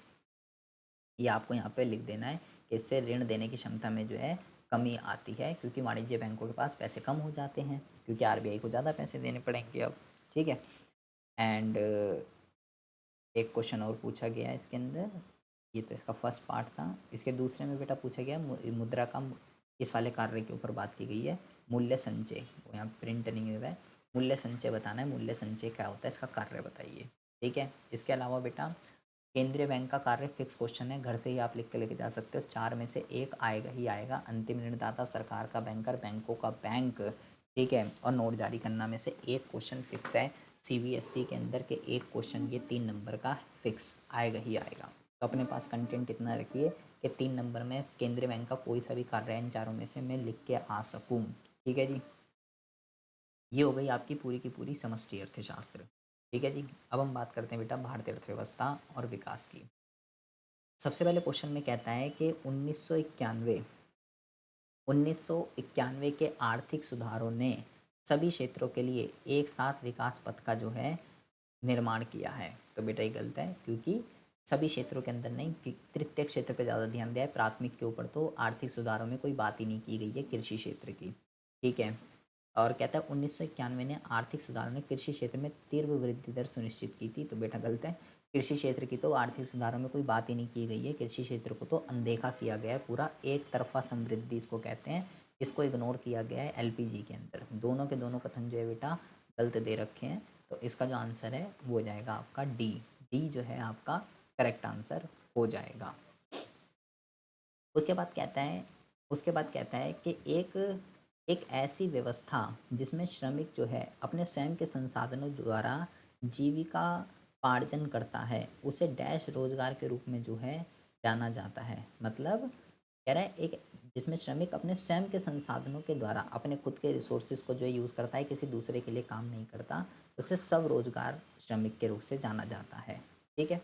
ये आपको यहाँ पे लिख देना है कि इससे ऋण देने की क्षमता में जो है कमी आती है, क्योंकि वाणिज्य बैंकों के पास पैसे कम हो जाते हैं, क्योंकि आरबीआई को ज़्यादा पैसे देने पड़ेंगे अब। ठीक है। एंड एक क्वेश्चन और पूछा गया इसके अंदर, ये तो इसका फर्स्ट पार्ट था। इसके दूसरे में बेटा पूछा गया मुद्रा का इस वाले कार्य के ऊपर बात की गई है, मूल्य संचय। वो यहाँ प्रिंट नहीं हुआ है, मूल्य संचय बताना है। मूल्य संचय क्या होता है, इसका कार्य बताइए। ठीक है। इसके अलावा बेटा केंद्रीय बैंक का कार्य फिक्स क्वेश्चन है, घर से ही आप लिख के लेके जा सकते हो। 4 में से 1 आएगा ही आएगा। अंतिम ऋणदाता सरकार का बैंकर, बैंकों का बैंक। ठीक है। और नोट जारी करना में से 1 क्वेश्चन फिक्स है। सीबीएसई के अंदर के 1 क्वेश्चन ये 3 नंबर का फिक्स आएगा ही आएगा। तो अपने पास कंटेंट इतना रखिए कि 3 नंबर में केंद्रीय बैंक का कोई सा भी कार्य इन चारों में से मैं लिख के आ सकूं। ठीक है जी, ये हो गई आपकी पूरी की पूरी समष्टि अर्थशास्त्र। ठीक है जी, अब हम बात करते हैं बेटा भारतीय अर्थव्यवस्था और विकास की। सबसे पहले क्वेश्चन में कहता है कि 1991 के आर्थिक सुधारों ने सभी क्षेत्रों के लिए एक साथ विकास पथ का जो है निर्माण किया है। तो बेटा ये गलत है, क्योंकि सभी क्षेत्रों के अंदर नहीं, तृतीय क्षेत्र पे ज़्यादा ध्यान दिया है, प्राथमिक के ऊपर तो आर्थिक सुधारों में कोई बात ही नहीं की गई है कृषि क्षेत्र की। ठीक है, और कहता है 1991 ने आर्थिक सुधारों ने कृषि क्षेत्र में तीव्र वृद्धि दर सुनिश्चित की थी। तो बेटा गलत है, कृषि क्षेत्र की तो आर्थिक सुधारों में कोई बात ही नहीं की गई है, कृषि क्षेत्र को तो अनदेखा किया गया है, पूरा एक तरफा समृद्धि इसको कहते हैं, इसको इग्नोर किया गया है एलपीजी के अंदर। दोनों के दोनों कथन जो है बेटा गलत दे रखे हैं, तो इसका जो आंसर है वो हो जाएगा आपका डी। डी जो है आपका करेक्ट आंसर हो जाएगा। उसके बाद कहता है कि एक ऐसी व्यवस्था जिसमें श्रमिक जो है अपने स्वयं के संसाधनों द्वारा जीविका पार्जन करता है उसे डैश रोजगार के रूप में जो है जाना जाता है। मतलब कह रहा है एक जिसमें श्रमिक अपने स्वयं के संसाधनों के द्वारा अपने खुद के रिसोर्सेज को जो है यूज़ करता है, किसी दूसरे के लिए काम नहीं करता, उसे सब रोजगार श्रमिक के रूप से जाना जाता है। ठीक है,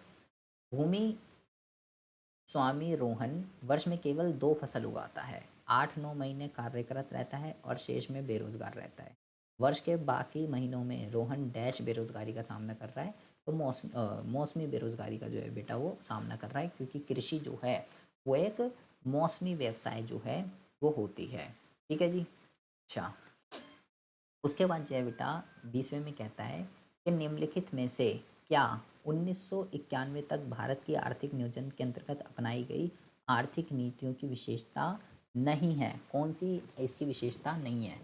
भूमि स्वामी रोहन वर्ष में केवल 2 फसल उगाता है, 8-9 महीने कार्यरत रहता है और शेष में बेरोजगार रहता है। वर्ष के बाकी महीनों में रोहन डैश बेरोजगारी का सामना कर रहा है। तो मौसमी बेरोजगारी का जो है बेटा वो सामना कर रहा है, क्योंकि कृषि जो है वो एक मौसमी व्यवसाय जो है वो होती है। ठीक है जी। अच्छा, उसके बाद जो है बेटा 20वें में कहता है कि निम्नलिखित में से क्या 1991 तक भारत की आर्थिक नियोजन के अंतर्गत अपनाई गई आर्थिक नीतियों की विशेषता नहीं है। कौन सी इसकी विशेषता नहीं है?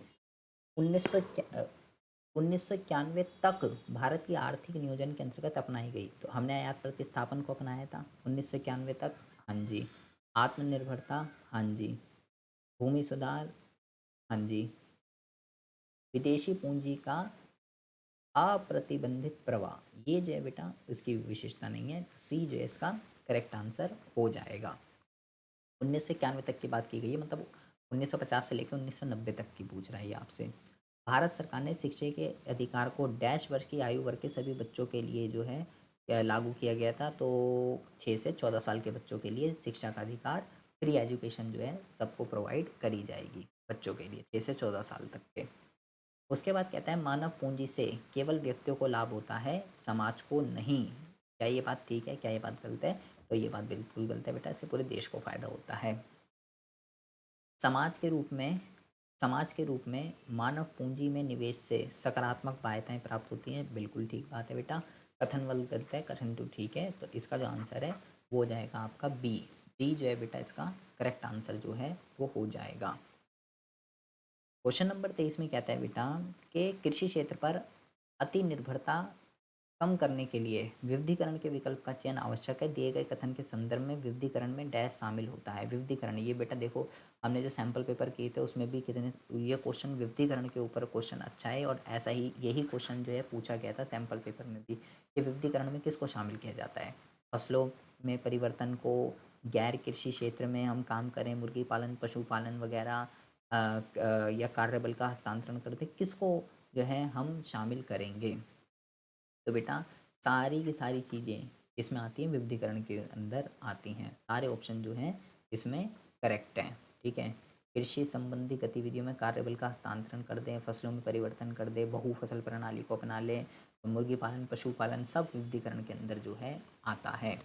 1991 तक भारत की आर्थिक नियोजन के अंतर्गत अपनाई गई, तो हमने आयात प्रतिस्थापन को अपनाया था 1991 तक। हाँ जी। आत्मनिर्भरता, हाँ जी। भूमि सुधार, हाँ जी। विदेशी पूंजी का अप्रतिबंधित प्रवाह, ये जो है बेटा इसकी विशेषता नहीं है। सी जो है इसका करेक्ट आंसर हो जाएगा। 1991 तक की बात की गई है, मतलब 1950 से लेकर 1990 तक की पूछ रहा है ये आपसे। भारत सरकार ने शिक्षा के अधिकार को डैश वर्ष की आयु वर्ग के सभी बच्चों के लिए जो है लागू किया गया था। तो 6 से 14 साल के बच्चों के लिए शिक्षा का अधिकार, फ्री एजुकेशन जो है सबको प्रोवाइड करी जाएगी बच्चों के लिए 6 से 14 साल तक के। उसके बाद कहता है मानव पूंजी से केवल व्यक्तियों को लाभ होता है, समाज को नहीं। क्या ये बात ठीक है, क्या ये बात गलत है? तो ये बात बिल्कुल गलत है बेटा, इससे पूरे देश को फायदा होता है। समाज के रूप में समाज के रूप में मानव पूंजी में निवेश से सकारात्मक बाध्यताएं प्राप्त होती हैं, बिल्कुल ठीक बात है बेटा। कथन वल गलत है, कथन टू ठीक है। तो इसका जो आंसर है वो हो जाएगा आपका बी। बी जो है बेटा इसका करेक्ट आंसर जो है वो हो जाएगा। क्वेश्चन नंबर 23 में कहता है बेटा कि कृषि क्षेत्र पर अति निर्भरता कम करने के लिए विविधीकरण के विकल्प का चयन आवश्यक है। दिए गए कथन के संदर्भ में विविधीकरण में डैश शामिल होता है। विविधीकरण, ये बेटा देखो हमने जो सैम्पल पेपर किए थे उसमें भी कितने ये क्वेश्चन विविधीकरण के ऊपर क्वेश्चन अच्छा है, और ऐसा ही यही क्वेश्चन जो है पूछा गया था सैम्पल पेपर में भी कि विविधीकरण में किसको शामिल किया जाता है। फसलों में परिवर्तन को, गैर कृषि क्षेत्र में हम काम करें, मुर्गी पालन, पशुपालन वगैरह, या कार्यबल का हस्तांतरण करते, किसको जो है हम शामिल करेंगे। तो बेटा सारी की सारी चीज़ें इसमें आती हैं, विविधीकरण के अंदर आती हैं। सारे ऑप्शन जो हैं इसमें करेक्ट हैं। ठीक है, कृषि संबंधी गतिविधियों में कार्यबल का हस्तांतरण कर दें, फसलों में परिवर्तन कर दें, बहु फसल प्रणाली को अपना लें, तो मुर्गी पालन, पशुपालन सब विविधीकरण के अंदर जो है आता है।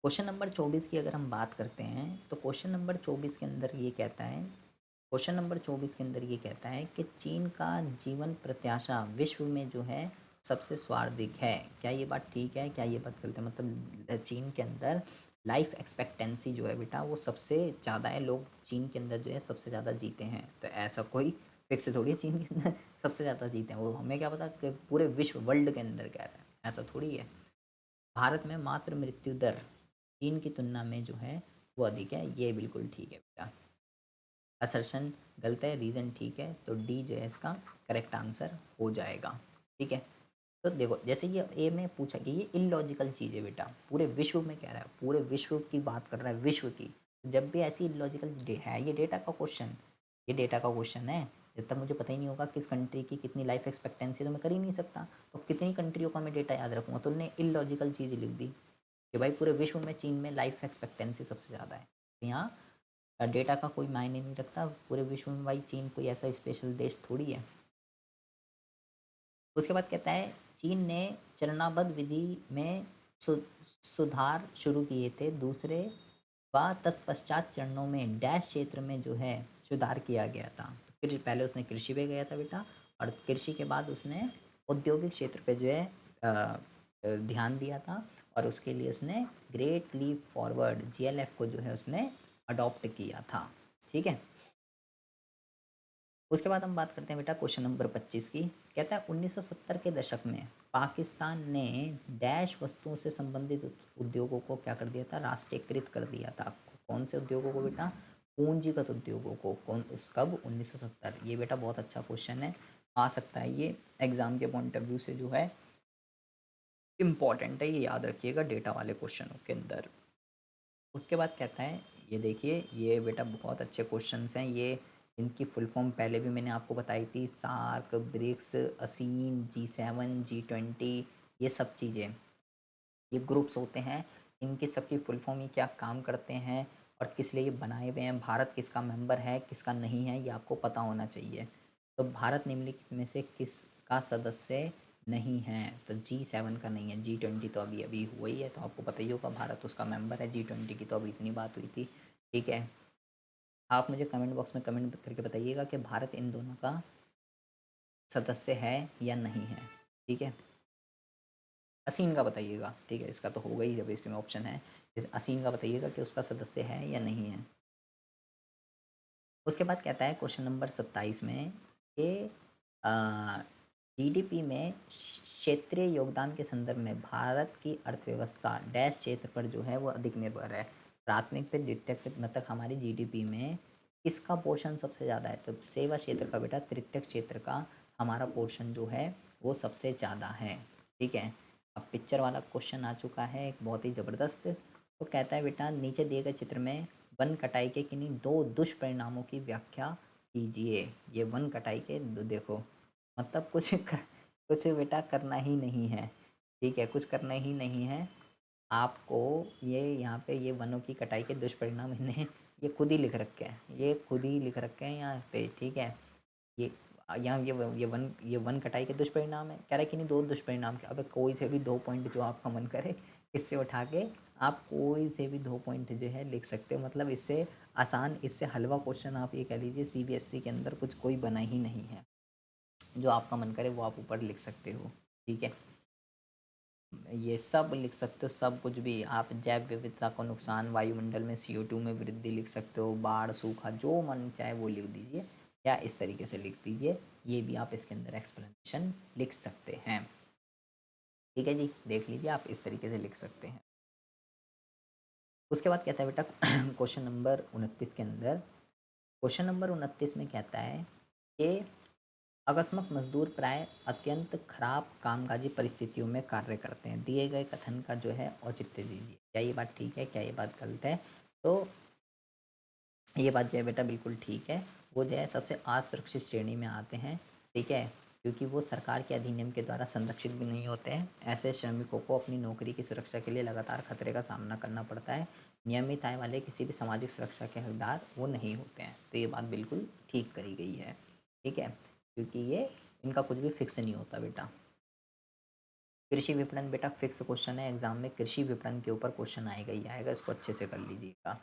क्वेश्चन नंबर 24 की अगर हम बात करते हैं तो क्वेश्चन नंबर 24 के अंदर ये कहता है, क्वेश्चन नंबर 24 के अंदर ये कहता है कि चीन का जीवन प्रत्याशा विश्व में जो है सबसे सर्वाधिक है। क्या ये बात ठीक है, क्या ये बात गलत है? मतलब चीन के अंदर लाइफ एक्सपेक्टेंसी जो है बेटा वो सबसे ज़्यादा है, लोग चीन के अंदर जो है सबसे ज़्यादा जीते हैं। तो ऐसा कोई फिक्स थोड़ी है चीन के अंदर सबसे ज़्यादा जीते हैं, वो हमें क्या पता कि पूरे विश्व वर्ल्ड के अंदर कह रहा है, ऐसा थोड़ी है। भारत में मात्र मृत्यु दर चीन की तुलना में जो है वो अधिक है, ये बिल्कुल ठीक है बेटा। असर्शन गलत है, रीज़न ठीक है। तो डी जो है इसका करेक्ट आंसर हो जाएगा। ठीक है, तो देखो जैसे ये में पूछा कि ये इलॉजिकल चीज़ है बेटा, पूरे विश्व में कह रहा है, पूरे विश्व की बात कर रहा है, विश्व की। तो जब भी ऐसी इलॉजिकल है, ये डेटा का क्वेश्चन, ये डेटा का क्वेश्चन है। जब तक मुझे पता ही नहीं होगा किस कंट्री की कितनी लाइफ एक्सपेक्टेंसी, तो मैं कर ही नहीं सकता। तो कितनी कंट्रियों का मैं डेटा याद रखूँगा? तो उन्होंने इलॉजिकल चीज़ लिख दी कि भाई पूरे विश्व में चीन में लाइफ एक्सपेक्टेंसी सबसे ज़्यादा है। तो यहाँ डेटा का कोई मायने नहीं रखता, पूरे विश्व में भाई चीन कोई ऐसा स्पेशल देश थोड़ी है। उसके बाद कहता है चीन ने चरणाबद्ध विधि में सु, सुधार शुरू किए थे, दूसरे व तत्पश्चात चरणों में डैश क्षेत्र में जो है सुधार किया गया था। तो फिर पहले उसने कृषि पे गया था बेटा, और कृषि के बाद उसने औद्योगिक क्षेत्र पे जो है ध्यान दिया था, और उसके लिए उसने ग्रेट लीप फॉरवर्ड जीएलएफ को जो है उसने अडॉप्ट किया था। ठीक है। उसके बाद हम बात करते हैं बेटा क्वेश्चन नंबर 25 की। कहता है 1970 के दशक में पाकिस्तान ने डैश वस्तुओं से संबंधित उद्योगों को क्या कर दिया था? राष्ट्रीयकृत कर दिया था। कौन से उद्योगों को बेटा? पूंजीगत उद्योगों को। कौन उस कब? 1970। ये बेटा बहुत अच्छा क्वेश्चन है, आ सकता है ये एग्जाम के पॉइंट ऑफ व्यू से जो है इम्पॉर्टेंट है, ये याद रखिएगा डेटा वाले क्वेश्चनों के अंदर। उसके बाद कहता है ये देखिए, ये बेटा बहुत अच्छे क्वेश्चंस हैं ये। इनकी फुल फॉर्म पहले भी मैंने आपको बताई थी, सार्क, ब्रिक्स, असीम, G7, G20, ये सब चीज़ें, ये ग्रुप्स होते हैं। इनकी सबकी फुल फॉर्म ये क्या काम करते हैं और किस लिए ये बनाए हुए हैं, भारत किसका मेंबर है किसका नहीं है, ये आपको पता होना चाहिए। तो भारत निम्नलिखित में से किसका सदस्य नहीं है? तो G7 का नहीं है, G20 तो अभी अभी हुआ ही है, तो आपको पता ही होगा भारत उसका मेंबर है। G20 की तो अभी इतनी बात हुई थी। ठीक है। आप मुझे कमेंट बॉक्स में कमेंट करके बताइएगा कि भारत इन दोनों का सदस्य है या नहीं है। ठीक है। असीन का बताइएगा। ठीक है, इसका तो होगा ही जब इसमें ऑप्शन है। इस असीन का बताइएगा कि उसका सदस्य है या नहीं है। उसके बाद कहता है क्वेश्चन नंबर 27 में कि जीडीपी में क्षेत्रीय योगदान के संदर्भ में भारत की अर्थव्यवस्था डैश क्षेत्र पर जो है वो अधिक निर्भर है। प्राथमिक पे द्वितीयक पे, मतलब हमारी जीडीपी में किसका पोर्शन सबसे ज़्यादा है? तो सेवा क्षेत्र का बेटा, तृतीयक क्षेत्र का हमारा पोर्शन जो है वो सबसे ज़्यादा है। ठीक है। अब पिक्चर वाला क्वेश्चन आ चुका है एक बहुत ही ज़बरदस्त। तो कहता है बेटा नीचे दिए गए चित्र में वन कटाई के किन्हीं दो दुष्परिणामों की व्याख्या कीजिए। ये वन कटाई के देखो, मतलब कुछ बेटा करना ही नहीं है। ठीक है, कुछ करना ही नहीं है आपको। ये यहाँ पे ये वनों की कटाई के दुष्परिणाम इन्हें ये खुद ही लिख रखे हैं, ये खुद ही लिख रखे हैं यहाँ पे। ठीक है। ये यहाँ ये वन कटाई के दुष्परिणाम है, कह रहा है कि नहीं दो दुष्परिणाम के। अब कोई से भी दो पॉइंट जो आपका मन करे इससे उठा के आप कोई से भी दो पॉइंट जो है लिख सकते हो। मतलब इससे आसान, इससे हलवा क्वेश्चन आप ये कह लीजिए सीबीएसई के अंदर कुछ कोई बना ही नहीं है। जो आपका मन करे वो आप ऊपर लिख सकते हो। ठीक है। ये सब लिख सकते हो, सब कुछ भी आप। जैव विविधता को नुकसान, वायुमंडल में CO2 में वृद्धि लिख सकते हो, बाढ़, सूखा, जो मन चाहे वो लिख दीजिए, या इस तरीके से लिख दीजिए। ये भी आप इसके अंदर एक्सप्लेनेशन लिख सकते हैं। ठीक है जी, देख लीजिए आप इस तरीके से लिख सकते हैं। उसके बाद कहता है बेटा क्वेश्चन नंबर 29 के अंदर, क्वेश्चन नंबर 29 में कहता है कि अकस्मात मजदूर प्राय अत्यंत खराब कामकाजी परिस्थितियों में कार्य करते हैं। दिए गए कथन का जो है औचित्य दीजिए। क्या ये बात ठीक है, क्या ये बात गलत है? तो ये बात जो है बेटा बिल्कुल ठीक है। वो जो है सबसे असुरक्षित श्रेणी में आते हैं। ठीक है, क्योंकि वो सरकार के अधिनियम के द्वारा संरक्षित भी नहीं होते हैं। ऐसे श्रमिकों को अपनी नौकरी की सुरक्षा के लिए लगातार खतरे का सामना करना पड़ता है। नियमित आय वाले किसी भी सामाजिक सुरक्षा के हकदार वो नहीं होते हैं। तो ये बात बिल्कुल ठीक करी गई है। ठीक है, क्योंकि ये इनका कुछ भी फिक्स नहीं होता बेटा। कृषि विपणन बेटा फिक्स क्वेश्चन है, एग्जाम में कृषि विपणन के ऊपर क्वेश्चन आएगा ही आएगा, इसको अच्छे से कर लीजिएगा।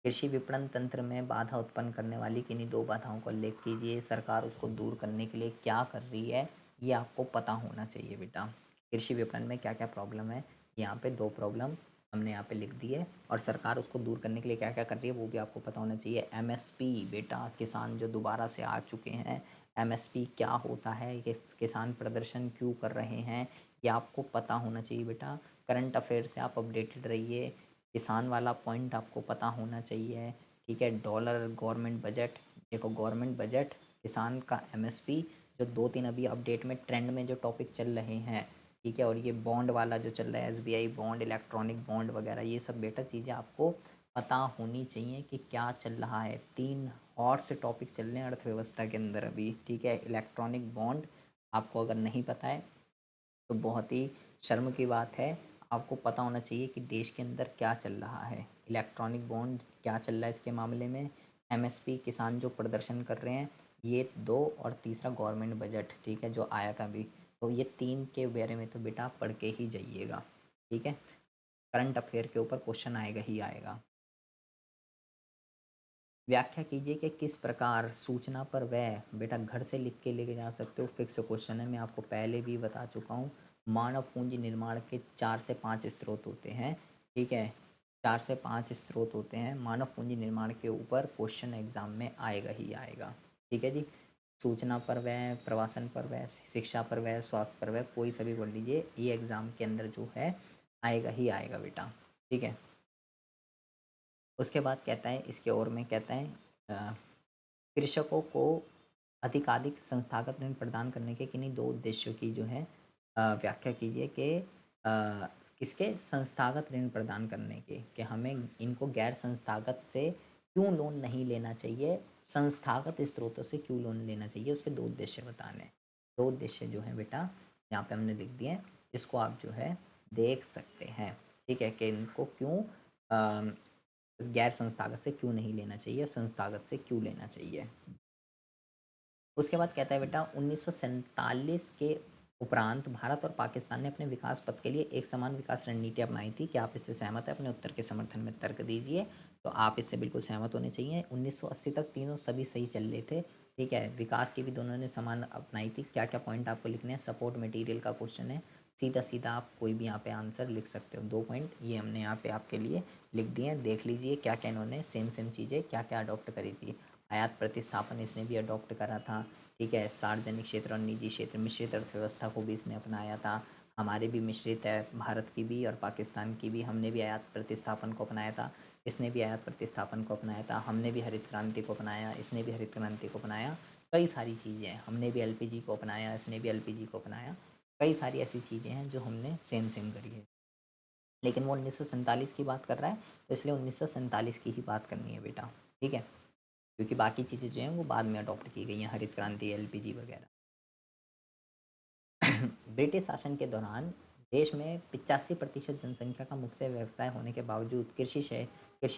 कृषि विपणन तंत्र में बाधा उत्पन्न करने वाली किन्हीं दो बाधाओं का उल्लेख कीजिए। सरकार उसको दूर करने के लिए क्या कर रही है, ये आपको पता होना चाहिए बेटा। कृषि विपणन में क्या क्या प्रॉब्लम है, यहाँ पे दो प्रॉब्लम हमने यहाँ पे लिख दी है, और सरकार उसको दूर करने के लिए क्या क्या कर रही है वो भी आपको पता होना चाहिए। MSP बेटा, किसान जो दोबारा से आ चुके हैं, MSP क्या होता है, ये किसान प्रदर्शन क्यों कर रहे हैं, ये आपको पता होना चाहिए बेटा। करंट अफेयर से आप अपडेटेड रहिए। किसान वाला पॉइंट आपको पता होना चाहिए। ठीक है। डॉलर, गवर्नमेंट बजट, देखो गवर्नमेंट बजट, किसान का MSP जो 2-3 अभी अपडेट में ट्रेंड में जो टॉपिक चल रहे हैं, ठीक है, और ये बॉन्ड वाला जो चल रहा है, एसबीआई बॉन्ड, इलेक्ट्रॉनिक बॉन्ड वगैरह, ये सब बेटा चीज़ें आपको पता होनी चाहिए कि क्या चल रहा है। 3 हॉट से टॉपिक चल रहे हैं अर्थव्यवस्था के अंदर अभी, ठीक है। इलेक्ट्रॉनिक बॉन्ड आपको अगर नहीं पता है तो बहुत ही शर्म की बात है। आपको पता होना चाहिए कि देश के अंदर क्या चल रहा है, इलेक्ट्रॉनिक बॉन्ड क्या चल रहा है इसके मामले में, एमएसपी किसान जो प्रदर्शन कर रहे हैं, ये 2, और तीसरा गवर्नमेंट बजट, ठीक है, जो आया था अभी। तो ये 3 के बारे में तो बेटा आप पढ़ के ही जाइएगा, ठीक है। करंट अफेयर के ऊपर क्वेश्चन आएगा ही आएगा। व्याख्या कीजिए कि किस प्रकार सूचना पर वह, बेटा घर से लिख के लेके जा सकते हो, फिक्स क्वेश्चन है, मैं आपको पहले भी बता चुका हूँ। मानव पूंजी निर्माण के 4 से 5 स्रोत होते हैं, ठीक है, 4 से 5 स्रोत होते हैं मानव पूंजी निर्माण के ऊपर, क्वेश्चन एग्जाम में आएगा ही आएगा, ठीक है जी। सूचना पर वह, प्रवासन पर वह, शिक्षा पर वह, स्वास्थ्य पर वह, कोई सभी बोल लीजिए, ये एग्जाम के अंदर जो है आएगा ही आएगा बेटा, ठीक है। उसके बाद कहता है, इसके और में कहता है कृषकों को अधिकाधिक संस्थागत ऋण प्रदान करने के किन्हीं 2 उद्देश्यों की जो है व्याख्या कीजिए कि किसके, संस्थागत ऋण प्रदान करने के, कि हमें इनको गैर संस्थागत से क्यों लोन नहीं लेना चाहिए, संस्थागत स्रोतों से क्यों लोन लेना चाहिए, उसके 2 उद्देश्य बताने। 2 उद्देश्य जो है बेटा यहाँ पे हमने लिख दिए हैं, इसको आप जो है देख सकते हैं, ठीक है, कि इनको क्यों गैर संस्थागत से क्यों नहीं लेना चाहिए, संस्थागत से क्यों लेना चाहिए। उसके बाद कहता है बेटा 1947 के उपरांत भारत और पाकिस्तान ने अपने विकास पथ के लिए एक समान विकास रणनीति अपनाई थी। क्या आप इससे सहमत है? अपने उत्तर के समर्थन में तर्क दीजिए। तो आप इससे बिल्कुल सहमत होने चाहिए। 1980 तक तीनों सभी सही चल रहे थे, ठीक है। विकास की भी दोनों ने समान अपनाई थी। क्या क्या पॉइंट आपको लिखने हैं? सपोर्ट मटेरियल का क्वेश्चन है, सीधा सीधा आप कोई भी यहाँ पे आंसर लिख सकते हो। 2 पॉइंट ये हमने यहाँ पे आपके लिए लिख दिए हैं। देख लीजिए क्या क्या इन्होंने सेम सेम चीज़ें क्या क्या अडॉप्ट करी थी। आयात प्रतिस्थापन इसने भी अडॉप्ट करा था, ठीक है। सार्वजनिक क्षेत्र और निजी क्षेत्र मिश्रित अर्थव्यवस्था को भी इसने अपनाया था। हमारे भी मिश्रित है, भारत की भी और पाकिस्तान की भी। हमने भी आयात प्रतिस्थापन को अपनाया था, इसने भी आयात प्रतिस्थापन को अपनाया था। हमने भी हरित क्रांति को अपनाया, इसने भी हरित क्रांति को अपनाया। कई सारी चीज़ें हैं, हमने भी एलपीजी को अपनाया, इसने भी एलपीजी को अपनाया। कई सारी ऐसी चीज़ें हैं जो हमने सेम सेम करी है। लेकिन वो 1947 की बात कर रहा है, तो इसलिए 1947 की ही बात करनी है बेटा, ठीक है। क्योंकि बाकी चीज़ें जो हैं वो बाद में अडॉप्ट की गई हैं, हरित क्रांति, एलपीजी वगैरह। ब्रिटिश शासन के दौरान देश में 85% जनसंख्या का मुख्य व्यवसाय होने के बावजूद कृषि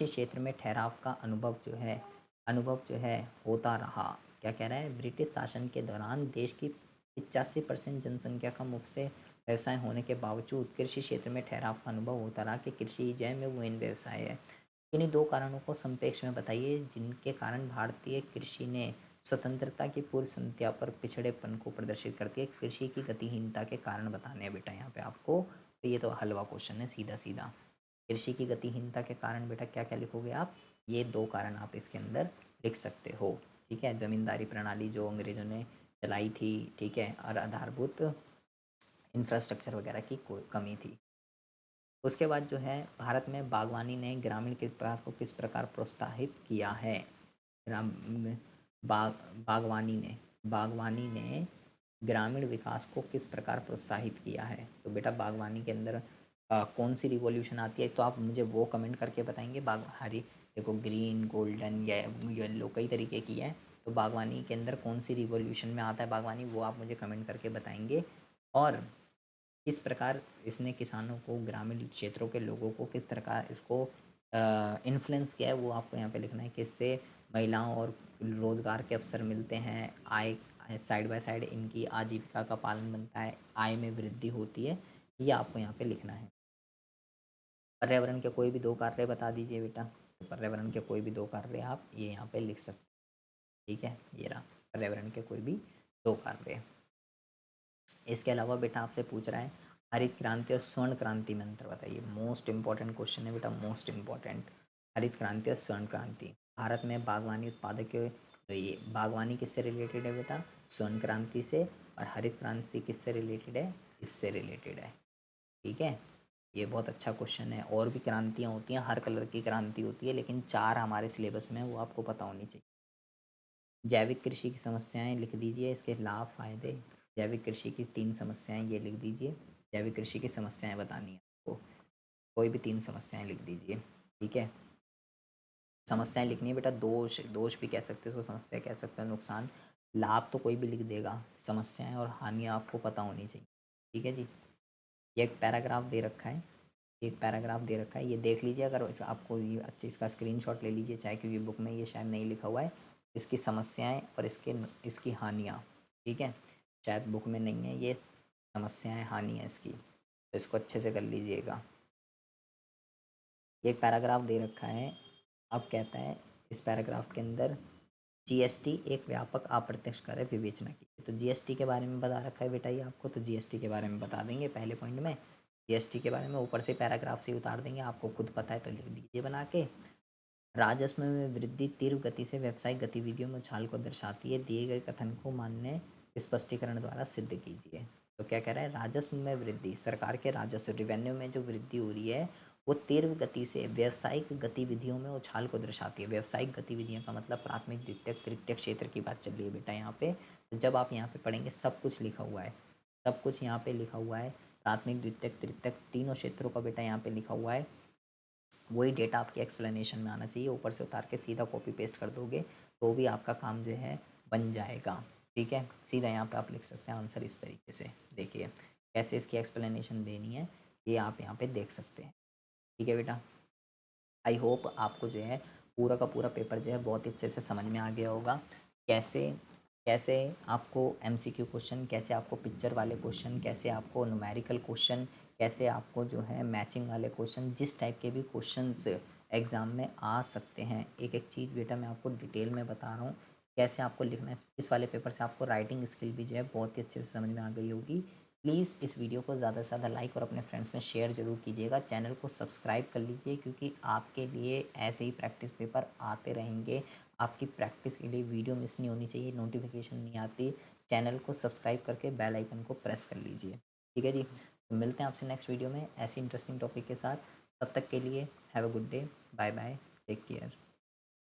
क्षेत्र में ठहराव का अनुभव जो है होता रहा। क्या कह रहा है? ब्रिटिश शासन के दौरान देश की 85% जनसंख्या का मुख्य व्यवसाय होने के बावजूद कृषि क्षेत्र में ठहराव का अनुभव होता रहा, कि कृषि जय में मेन व्यवसाय है। इन्हीं 2 कारणों को संक्षेप में बताइए जिनके कारण भारतीय कृषि ने स्वतंत्रता की पूर्व संध्या पर पिछड़ेपन को प्रदर्शित करती है। कृषि की गतिहीनता के कारण बताने हैं बेटा यहाँ पे आपको। तो ये तो हलवा क्वेश्चन है सीधा सीधा। कृषि की गतिहीनता के कारण बेटा क्या क्या लिखोगे आप? ये 2 कारण आप इसके अंदर लिख सकते हो, ठीक है। जमींदारी प्रणाली जो अंग्रेजों ने चलाई थी, ठीक है, और आधारभूत इंफ्रास्ट्रक्चर वगैरह की कोई कमी थी। उसके बाद जो है भारत में बागवानी ने ग्रामीण के विकास को किस प्रकार प्रोत्साहित किया है? ग्राम बाग बागवानी ने ग्रामीण विकास को किस प्रकार प्रोत्साहित किया है? तो बेटा बागवानी के अंदर कौन सी रिवॉल्यूशन आती है? तो आप मुझे वो कमेंट करके बताएंगे। बाग हरी, देखो ग्रीन, गोल्डन या येलो, कई तरीके की है। तो बागवानी के अंदर कौन सी रिवॉल्यूशन में आता है बागवानी, वो आप मुझे कमेंट करके बताएंगे। और किस प्रकार इसने किसानों को, ग्रामीण क्षेत्रों के लोगों को किस तरह का इसको इन्फ्लुएंस किया है, वो आपको यहाँ पे लिखना है। कि इससे महिलाओं और रोज़गार के अवसर मिलते हैं, आय साइड बाय साइड इनकी आजीविका का पालन बनता है, आय में वृद्धि होती है, ये आपको यहाँ पे लिखना है। पर्यावरण के कोई भी 2 कार्य बता दीजिए बेटा। तो पर्यावरण के कोई भी 2 कार्य आप ये यहाँ पे लिख सकते हैं, ठीक है। ये रहा पर्यावरण के कोई भी 2 कार्य। इसके अलावा बेटा आपसे पूछ रहा है हरित क्रांति और स्वर्ण क्रांति में अंतर बताइए। मोस्ट इंपॉर्टेंट क्वेश्चन है बेटा, मोस्ट इंपॉर्टेंट। हरित क्रांति और स्वर्ण क्रांति। भारत में बागवानी उत्पादक के, तो ये बागवानी किससे रिलेटेड है बेटा? स्वर्ण क्रांति से। और हरित क्रांति किससे रिलेटेड है? इससे रिलेटेड है, ठीक है। ये बहुत अच्छा क्वेश्चन है। और भी क्रांतियाँ होती हैं, हर कलर की क्रांति होती है, लेकिन 4 हमारे सिलेबस में वो आपको पता होनी चाहिए। जैविक कृषि की समस्याएं लिख दीजिए, इसके लाभ फायदे। जैविक कृषि की 3 समस्याएं ये लिख दीजिए। जैविक कृषि की समस्याएं बतानी है आपको, कोई भी 3 समस्याएं लिख दीजिए। ठीक है, समस्याएं लिखनी है बेटा, दोष दोष भी कह सकते हो उसको, समस्या कह सकते हो, नुकसान। लाभ तो कोई भी लिख देगा, समस्याएं और हानियां आपको पता होनी चाहिए। ठीक है जी, ये एक पैराग्राफ दे रखा है, एक पैराग्राफ दे रखा है, ये देख लीजिए। अगर आपको ये अच्छे इसका स्क्रीनशॉट ले लीजिए चाहे, क्योंकि बुक में ये शायद नहीं लिखा हुआ है, इसकी समस्याएं और इसकी हानियाँ। ठीक है, शायद बुक में नहीं है ये, समस्याएं हानियाँ इसकी, तो इसको अच्छे से कर लीजिएगा। एक पैराग्राफ दे रखा है। अब कहता है इस पैराग्राफ के अंदर, जीएसटी एक व्यापक अप्रत्यक्ष कर है, विवेचना की। तो जीएसटी के बारे में बता रखा है बेटा ये आपको, तो जीएसटी के बारे में बता देंगे पहले पॉइंट में। जीएसटी के बारे में ऊपर से पैराग्राफ से उतार देंगे, आपको खुद पता है तो लिख दीजिए बना के। राजस्व में वृद्धि तीव्र गति से व्यावसायिक गतिविधियों में उछाल को दर्शाती है, दिए गए कथन को मान्य स्पष्टीकरण द्वारा सिद्ध कीजिए। तो क्या कह रहा है, राजस्व में वृद्धि, सरकार के राजस्व रिवेन्यू में जो वृद्धि हो रही है वो तीव्र गति से व्यावसायिक गतिविधियों में उछाल को दर्शाती है। व्यावसायिक गतिविधियों का मतलब प्राथमिक द्वितीयक तृतीयक क्षेत्र की बात चल रही है बेटा यहाँ पे। तो जब आप यहाँ पे पढ़ेंगे सब कुछ लिखा हुआ है, सब कुछ यहाँ पे लिखा हुआ है, प्राथमिक द्वितीयक तृतीयक तीनों क्षेत्रों का बेटा यहाँ पे लिखा हुआ है। वही डेटा आपके एक्सप्लेनेशन में आना चाहिए, ऊपर से उतार के सीधा कॉपी पेस्ट कर दोगे तो भी आपका काम जो है बन जाएगा। ठीक है, सीधा यहाँ पे आप लिख सकते हैं आंसर इस तरीके से। देखिए कैसे इसकी एक्सप्लेनेशन देनी है, ये आप यहाँ पे देख सकते हैं। ठीक है बेटा, आई होप आपको जो है पूरा का पूरा पेपर जो है बहुत ही अच्छे से समझ में आ गया होगा। कैसे कैसे आपको एमसीक्यू क्वेश्चन, कैसे आपको पिक्चर वाले क्वेश्चन, कैसे आपको न्यूमेरिकल क्वेश्चन, कैसे आपको जो है मैचिंग वाले क्वेश्चन, जिस टाइप के भी क्वेश्चंस एग्ज़ाम में आ सकते हैं, एक एक चीज़ बेटा मैं आपको डिटेल में बता रहा हूँ कैसे आपको लिखना है। इस वाले पेपर से आपको राइटिंग स्किल भी जो है बहुत ही अच्छे से समझ में आ गई होगी। प्लीज़ इस वीडियो को ज़्यादा से ज़्यादा लाइक और अपने फ्रेंड्स में शेयर ज़रूर कीजिएगा। चैनल को सब्सक्राइब कर लीजिए, क्योंकि आपके लिए ऐसे ही प्रैक्टिस पेपर आते रहेंगे। आपकी प्रैक्टिस के लिए वीडियो मिस नहीं होनी चाहिए, नोटिफिकेशन नहीं आती। चैनल को सब्सक्राइब करके बेल आइकन को प्रेस कर लीजिए। ठीक है जी, तो मिलते हैं आपसे नेक्स्ट वीडियो में ऐसी इंटरेस्टिंग टॉपिक के साथ। तब तक के लिए have a good day, bye bye, take care.